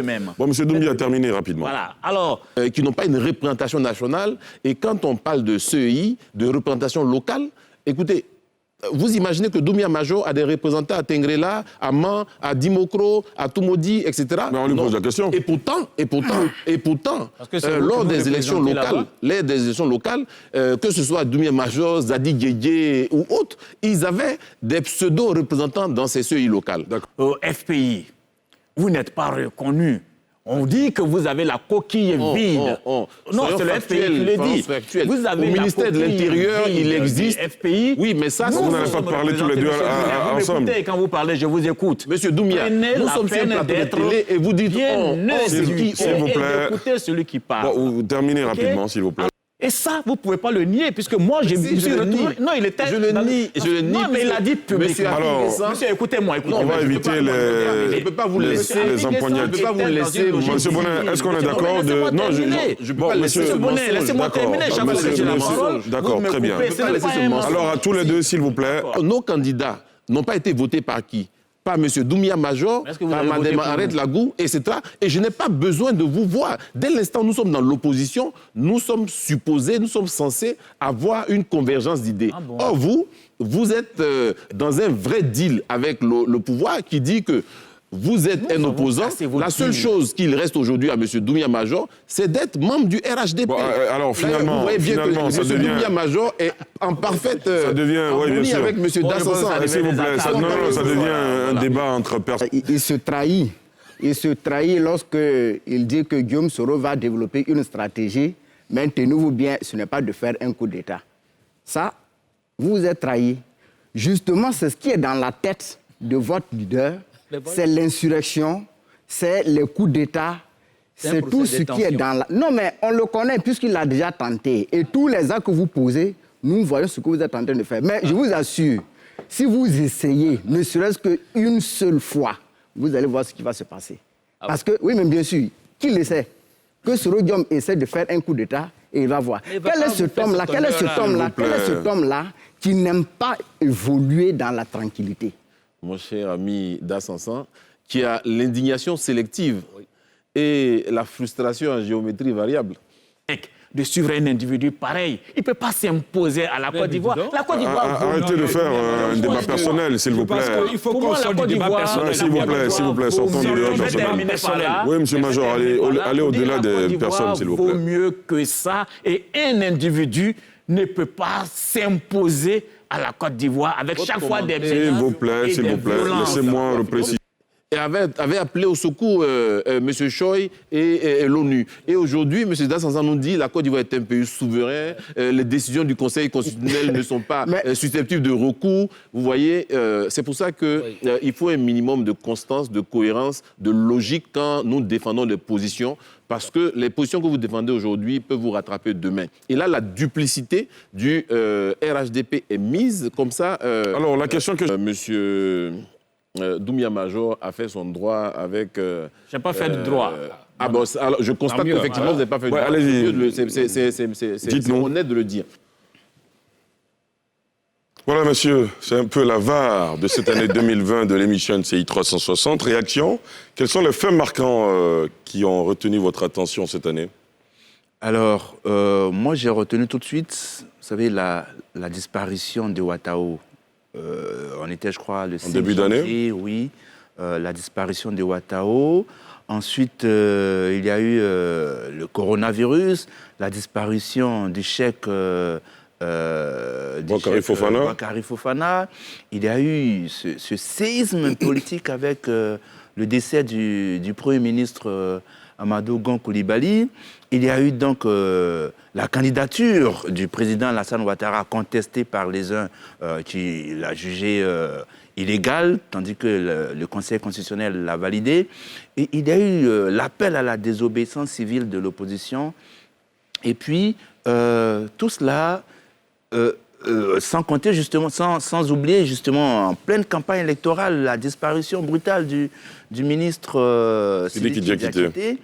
même. Bon, M. Doumbia a terminé rapidement. Voilà. Alors, qui n'ont pas une représentation nationale. Et quand on parle de CEI, de représentation locale, écoutez, vous imaginez que Doumbia Major a des représentants à Tengrela, à Man, à Dimokro, à Tumodi, etc. Mais on lui pose la question. Et pourtant, lors des élections locales, que ce soit Doumbia Major, Zadi Guégué ou autres, ils avaient des pseudo-représentants dans ces CEI locales. Au FPI, vous n'êtes pas reconnu. On dit que vous avez la coquille vide. Non, c'est le FPI qui le dit. Vous avez au ministère de l'Intérieur, il existe. FPI. Oui, mais ça, vous n'avez pas parlé tous les deux ensemble. Quand vous parlez, je vous écoute. Monsieur Doumbia, nous sommes sur un plateau de télé et vous dites s'il vous plaît. Écoutez celui qui parle. Bon, vous terminez rapidement, s'il vous plaît. Et ça, vous ne pouvez pas le nier, puisque moi, je me suis retrouvé... Non, il était... Je le nie. Non, mais il a dit publiquement. Monsieur, écoutez-moi. On va éviter les... Je ne peux pas vous laisser. Les empoignades. Je ne peux pas vous laisser. Monsieur Bonnet, est-ce qu'on est d'accord de... Non, je peux pas laisser Monsieur Bonnet, laissez-moi terminer. D'accord, très bien. Alors, à tous les deux, s'il vous plaît. Nos candidats n'ont pas été votés par qui ? Par M. Doumbia Major, par Mme Arrête Lagou, etc. Et je n'ai pas besoin de vous voir. Dès l'instant où nous sommes dans l'opposition, nous sommes censés avoir une convergence d'idées. Or, vous êtes dans un vrai deal avec le pouvoir qui dit que vous êtes un opposant. La seule chose qu'il reste aujourd'hui à M. Doumbia Major, c'est d'être membre du RHDP. Bon, alors finalement, vous voyez bien que M. Doumbia Major est en parfaite harmonie avec M. Dassansan. S'il vous plaît, ça devient un débat entre personnes. Il se trahit. Il se trahit lorsqu'il dit que Guillaume Soro va développer une stratégie. Mais tenez-vous bien, ce n'est pas de faire un coup d'État. Ça, vous vous êtes trahi. Justement, c'est ce qui est dans la tête de votre leader. C'est l'insurrection, c'est les coups d'État, c'est tout ce qui est dans la... Non, mais on le connaît puisqu'il l'a déjà tenté. Et tous les actes que vous posez, nous voyons ce que vous êtes en train de faire. Mais je vous assure, si vous essayez, ne serait-ce qu'une seule fois, vous allez voir ce qui va se passer. Parce que, oui, mais bien sûr, qui le sait? Que Soro Guillaume essaie de faire un coup d'État et il va voir. Quel est cet homme-là qui n'aime pas évoluer dans la tranquillité? Mon cher ami Dassansan, qui a l'indignation sélective et la frustration en géométrie variable. De suivre un individu pareil. Il ne peut pas s'imposer à la Côte d'Ivoire. La Côte d'Ivoire... Arrêtez de faire un débat personnel, s'il vous plaît. Il faut qu'on sorte du débat personnel. S'il vous plaît, sortons du débat personnel. Oui, monsieur Major, allez au-delà des personnes, s'il vous plaît. Vaut mieux que ça. Et un individu ne peut pas s'imposer à la Côte d'Ivoire avec chaque fois des S'il vous plaît, laissez-moi repréciser. Et avait appelé au secours M. Choi et l'ONU. Et aujourd'hui, M. Dassansan nous dit que la Côte d'Ivoire est un pays souverain, les décisions du Conseil constitutionnel ne sont pas susceptibles de recours. Vous voyez, c'est pour ça qu'il faut un minimum de constance, de cohérence, de logique quand nous défendons des positions. Parce que les positions que vous défendez aujourd'hui peuvent vous rattraper demain. Et là, la duplicité du RHDP est mise comme ça. Alors, la question que... Monsieur Doumbia Major a fait son droit avec... Je n'ai pas fait de droit. Alors, je constate qu'effectivement, vous n'avez pas fait de droit. Allez-y. C'est honnête de le dire. Voilà, monsieur, c'est un peu la VAR de cette année 2020 de l'émission NCI 360. Réaction, quels sont les faits marquants qui ont retenu votre attention cette année? Alors, moi, j'ai retenu tout de suite, vous savez, la disparition de Ouattao. On était, je crois, le 6 début d'année. Oui, la disparition de Ouattao. Ensuite, il y a eu le coronavirus, la disparition du chèque... Boukari Fofana. Il y a eu ce séisme politique avec le décès du Premier ministre Amadou Gon Coulibaly. Il y a eu donc la candidature du président Alassane Ouattara contestée par les uns qui l'a jugée illégale, tandis que le Conseil constitutionnel l'a validée. Et il y a eu l'appel à la désobéissance civile de l'opposition. Et puis, tout cela... sans compter justement, sans oublier justement en pleine campagne électorale la disparition brutale du ministre Sidiki Diakité,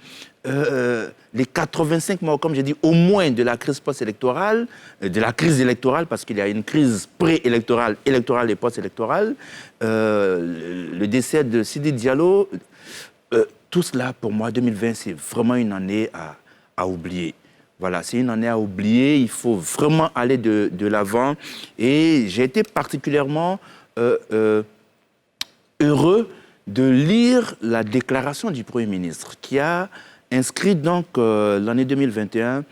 les 85 morts, comme j'ai dit, au moins de la crise post-électorale, de la crise électorale, parce qu'il y a une crise pré-électorale, électorale et post-électorale, le décès de Sidi Diallo, tout cela pour moi 2020 c'est vraiment une année à oublier. Voilà, c'est une année à oublier, il faut vraiment aller de l'avant. Et j'ai été particulièrement heureux de lire la déclaration du Premier ministre qui a inscrit donc l'année 2021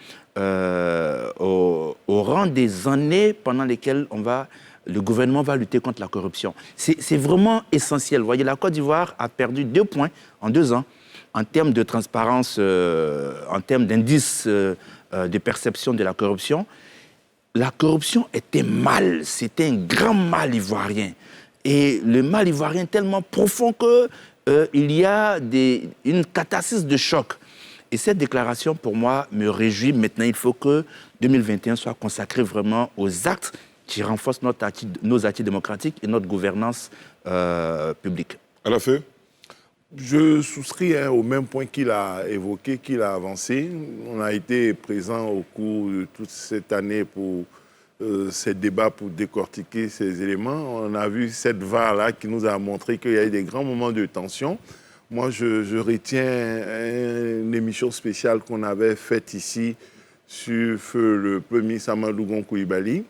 au rang des années pendant lesquelles le gouvernement va lutter contre la corruption. C'est vraiment essentiel. Vous voyez, la Côte d'Ivoire a perdu 2 points en 2 ans en termes de transparence, en termes d'indice de perception de la corruption. La corruption était mal, c'était un grand mal ivoirien. Et le mal ivoirien est tellement profond qu'il y a une catastrophe de choc. Et cette déclaration, pour moi, me réjouit. Maintenant, il faut que 2021 soit consacré vraiment aux actes qui renforcent nos acquis démocratiques et notre gouvernance publique. À la fin. Je souscris au même point qu'il a évoqué, qu'il a avancé. On a été présent au cours de toute cette année pour ces débats, pour décortiquer ces éléments. On a vu cette VAR-là qui nous a montré qu'il y a eu des grands moments de tension. Moi, je retiens une émission spéciale qu'on avait faite ici sur le Premier ministre Amadou Gon Coulibaly.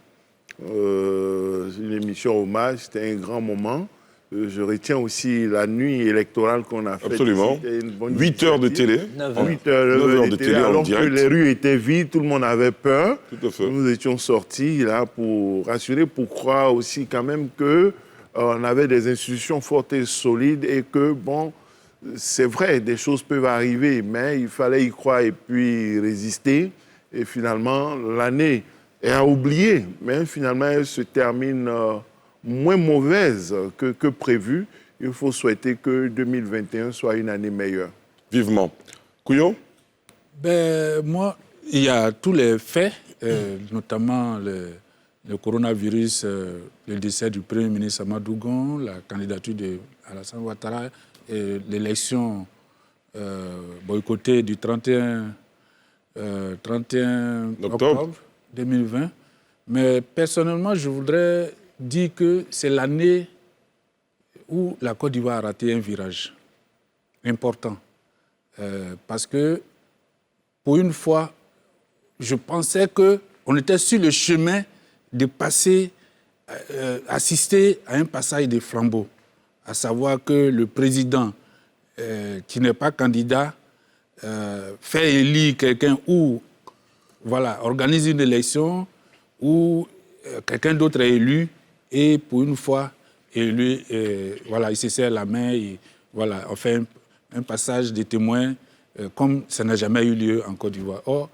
Une émission hommage, c'était un grand moment. Je retiens aussi la nuit électorale qu'on a faite. Absolument. Ici. 8 heures de télé. 8 heures de télé alors que les rues étaient vides, tout le monde avait peur. Tout à fait. Nous étions sortis là pour rassurer, pour croire aussi quand même qu'on avait des institutions fortes et solides et que, bon, c'est vrai, des choses peuvent arriver, mais il fallait y croire et puis résister. Et finalement, l'année est à oublier, mais finalement, elle se termine... moins mauvaise que prévu. Il faut souhaiter que 2021 soit une année meilleure. Vivement. Couillon? Moi, il y a tous les faits, notamment le coronavirus, le décès du Premier ministre Amadou Gon, la candidature d'Alassane Ouattara, et l'élection boycottée du 31 octobre 2020. Mais personnellement, je voudrais dit que c'est l'année où la Côte d'Ivoire a raté un virage important. Parce que, pour une fois, je pensais qu'on était sur le chemin de passer, assister à un passage des flambeaux. À savoir que le président, qui n'est pas candidat, fait élire quelqu'un ou organise une élection où quelqu'un d'autre est élu. Et pour une fois, il se serre la main et on fait un passage des témoins comme ça n'a jamais eu lieu en Côte d'Ivoire. Or,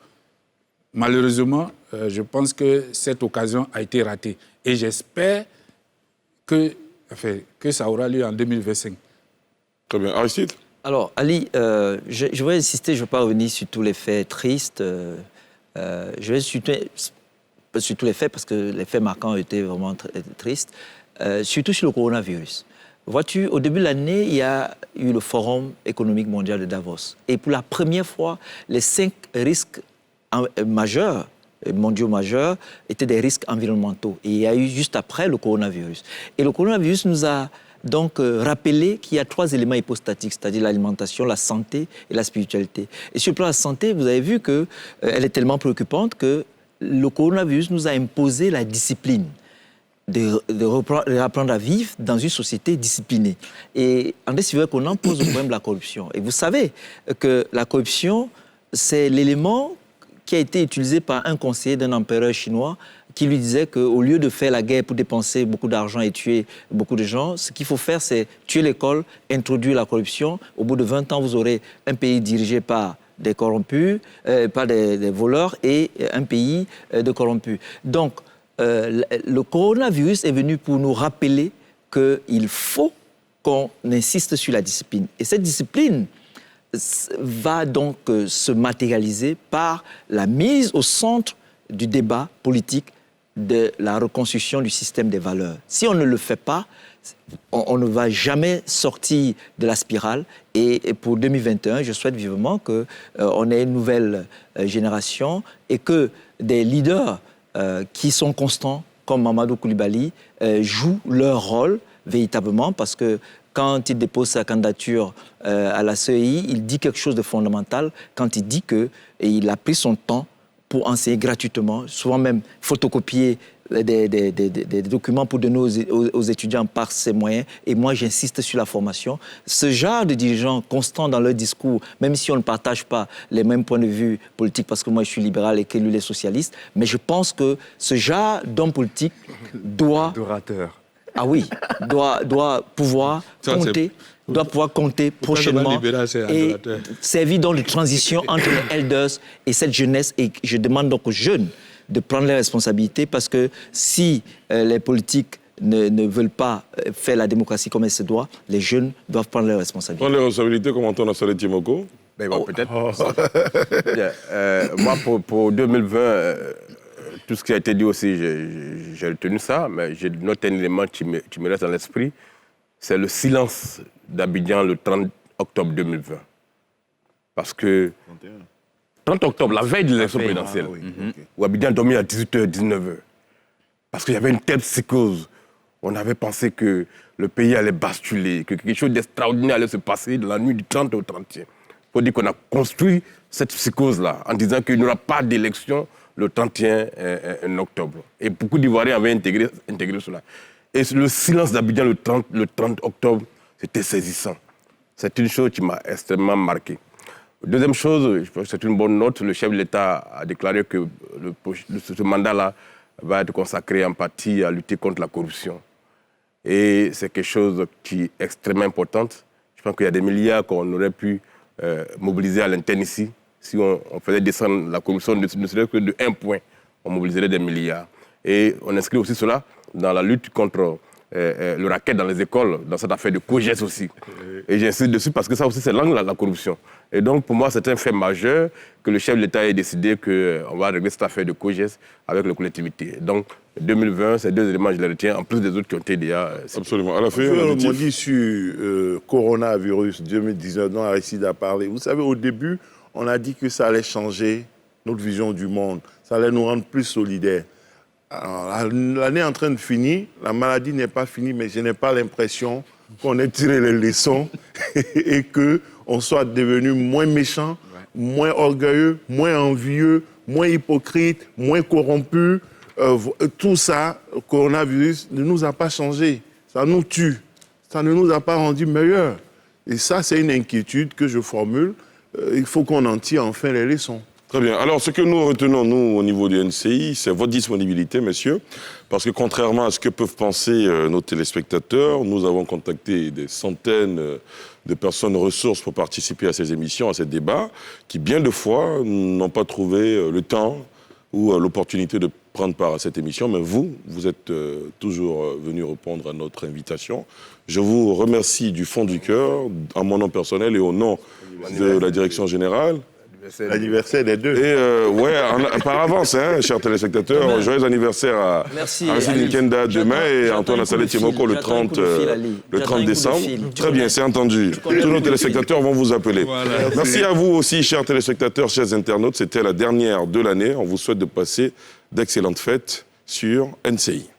malheureusement, je pense que cette occasion a été ratée. Et j'espère que ça aura lieu en 2025. Très bien. Aristide? Alors, Ali, je vais insister, je ne vais pas revenir sur tous les faits tristes. Je vais sur tous les faits, parce que les faits marquants étaient vraiment tristes, surtout sur le coronavirus. Vois-tu, au début de l'année, il y a eu le Forum économique mondial de Davos. Et pour la première fois, les 5 risques majeurs, mondiaux majeurs, étaient des risques environnementaux. Et il y a eu juste après le coronavirus. Et le coronavirus nous a donc rappelé qu'il y a 3 éléments hypostatiques, c'est-à-dire l'alimentation, la santé et la spiritualité. Et sur le plan de la santé, vous avez vu qu'elle est tellement préoccupante que le coronavirus nous a imposé la discipline. De reprendre à vivre dans une société disciplinée. Et André Sylvain-Conan pose le problème de la corruption. Et vous savez que la corruption, c'est l'élément qui a été utilisé par un conseiller d'un empereur chinois qui lui disait qu'au lieu de faire la guerre pour dépenser beaucoup d'argent et tuer beaucoup de gens, ce qu'il faut faire, c'est tuer l'école, introduire la corruption. Au bout de 20 ans, vous aurez un pays dirigé par des corrompus, par des voleurs, et un pays de corrompus. Donc, le coronavirus est venu pour nous rappeler qu'il faut qu'on insiste sur la discipline. Et cette discipline va donc se matérialiser par la mise au centre du débat politique de la reconstruction du système des valeurs. Si on ne le fait pas, on ne va jamais sortir de la spirale. Et pour 2021, je souhaite vivement qu'on ait une nouvelle génération et que des leaders qui sont constants, comme Mamadou Koulibaly, jouent leur rôle véritablement, parce que quand il dépose sa candidature à la CEI, il dit quelque chose de fondamental quand il dit qu'il a pris son temps pour enseigner gratuitement, souvent même photocopier des documents pour donner aux étudiants par ces moyens. Et moi, j'insiste sur la formation. Ce genre de dirigeants constants dans leur discours, même si on ne partage pas les mêmes points de vue politiques, parce que moi, je suis libéral et que lui, il est socialiste, mais je pense que ce genre d'homme politique doit... D'orateur. Ah oui, doit pouvoir compter prochainement et servir donc de transition entre les elders et cette jeunesse. Et je demande donc aux jeunes de prendre les responsabilités, parce que si les politiques ne veulent pas faire la démocratie comme elle se doit, les jeunes doivent prendre leurs responsabilités. Prendre les responsabilités, comme Antoine Assalé Timoko. Peut-être. Moi, pour 2020, tout ce qui a été dit aussi, j'ai retenu ça, mais j'ai noté un élément qui me reste dans l'esprit, c'est le silence d'Abidjan le 30 octobre 2020. Parce que 30 octobre, la veille de l'élection présidentielle, où Abidjan dormait à 18h, 19h, parce qu'il y avait une telle psychose. On avait pensé que le pays allait basculer, que quelque chose d'extraordinaire allait se passer de la nuit du 30 au 31. Il faut dire qu'on a construit cette psychose-là en disant qu'il n'y aura pas d'élection le 31 octobre. Et beaucoup d'Ivoiriens avaient intégré cela. Et le silence d'Abidjan le 30 octobre, c'était saisissant. C'est une chose qui m'a extrêmement marqué. Deuxième chose, je pense que c'est une bonne note, le chef de l'État a déclaré que ce mandat-là va être consacré en partie à lutter contre la corruption. Et c'est quelque chose qui est extrêmement important. Je pense qu'il y a des milliards qu'on aurait pu mobiliser à l'interne ici. Si on faisait descendre la corruption ne serait que de 1 point, on mobiliserait des milliards. Et on inscrit aussi cela dans la lutte contre le racket dans les écoles, dans cette affaire de COGES aussi. Et j'insiste dessus parce que ça aussi, c'est l'angle de la corruption. Et donc, pour moi, c'est un fait majeur que le chef de l'État ait décidé qu'on va régler cette affaire de COGES avec les collectivités. Donc, 2020, ces 2 éléments, je les retiens, en plus des autres qui ont été déjà... Absolument. À la fin, on dit sur coronavirus 2019, dont Aristide a parlé. Vous savez, au début, on a dit que ça allait changer notre vision du monde. Ça allait nous rendre plus solidaires. L'année est en train de finir, la maladie n'est pas finie, mais je n'ai pas l'impression qu'on ait tiré les leçons et qu'on soit devenu moins méchant, moins orgueilleux, moins envieux, moins hypocrite, moins corrompu. Tout ça, le coronavirus, ne nous a pas changé. Ça nous tue. Ça ne nous a pas rendu meilleurs. Et ça, c'est une inquiétude que je formule. Il faut qu'on en tire enfin les leçons. Très bien. Alors, ce que nous retenons, nous, au niveau du NCI, c'est votre disponibilité, messieurs, parce que contrairement à ce que peuvent penser nos téléspectateurs, nous avons contacté des centaines de personnes ressources pour participer à ces émissions, à ces débats, qui, bien de fois, n'ont pas trouvé le temps ou l'opportunité de prendre part à cette émission. Mais vous êtes toujours venus répondre à notre invitation. Je vous remercie du fond du cœur, à mon nom personnel et au nom de la direction générale. L'anniversaire des deux. Et par avance, chers téléspectateurs, joyeux anniversaire à Racine Nkenda demain et Antoine Assalé Timoko le 30 décembre. Très bien, c'est entendu. Tous nos téléspectateurs vont vous appeler. Voilà. Merci à vous aussi, chers téléspectateurs, chers internautes. C'était la dernière de l'année. On vous souhaite de passer d'excellentes fêtes sur NCI.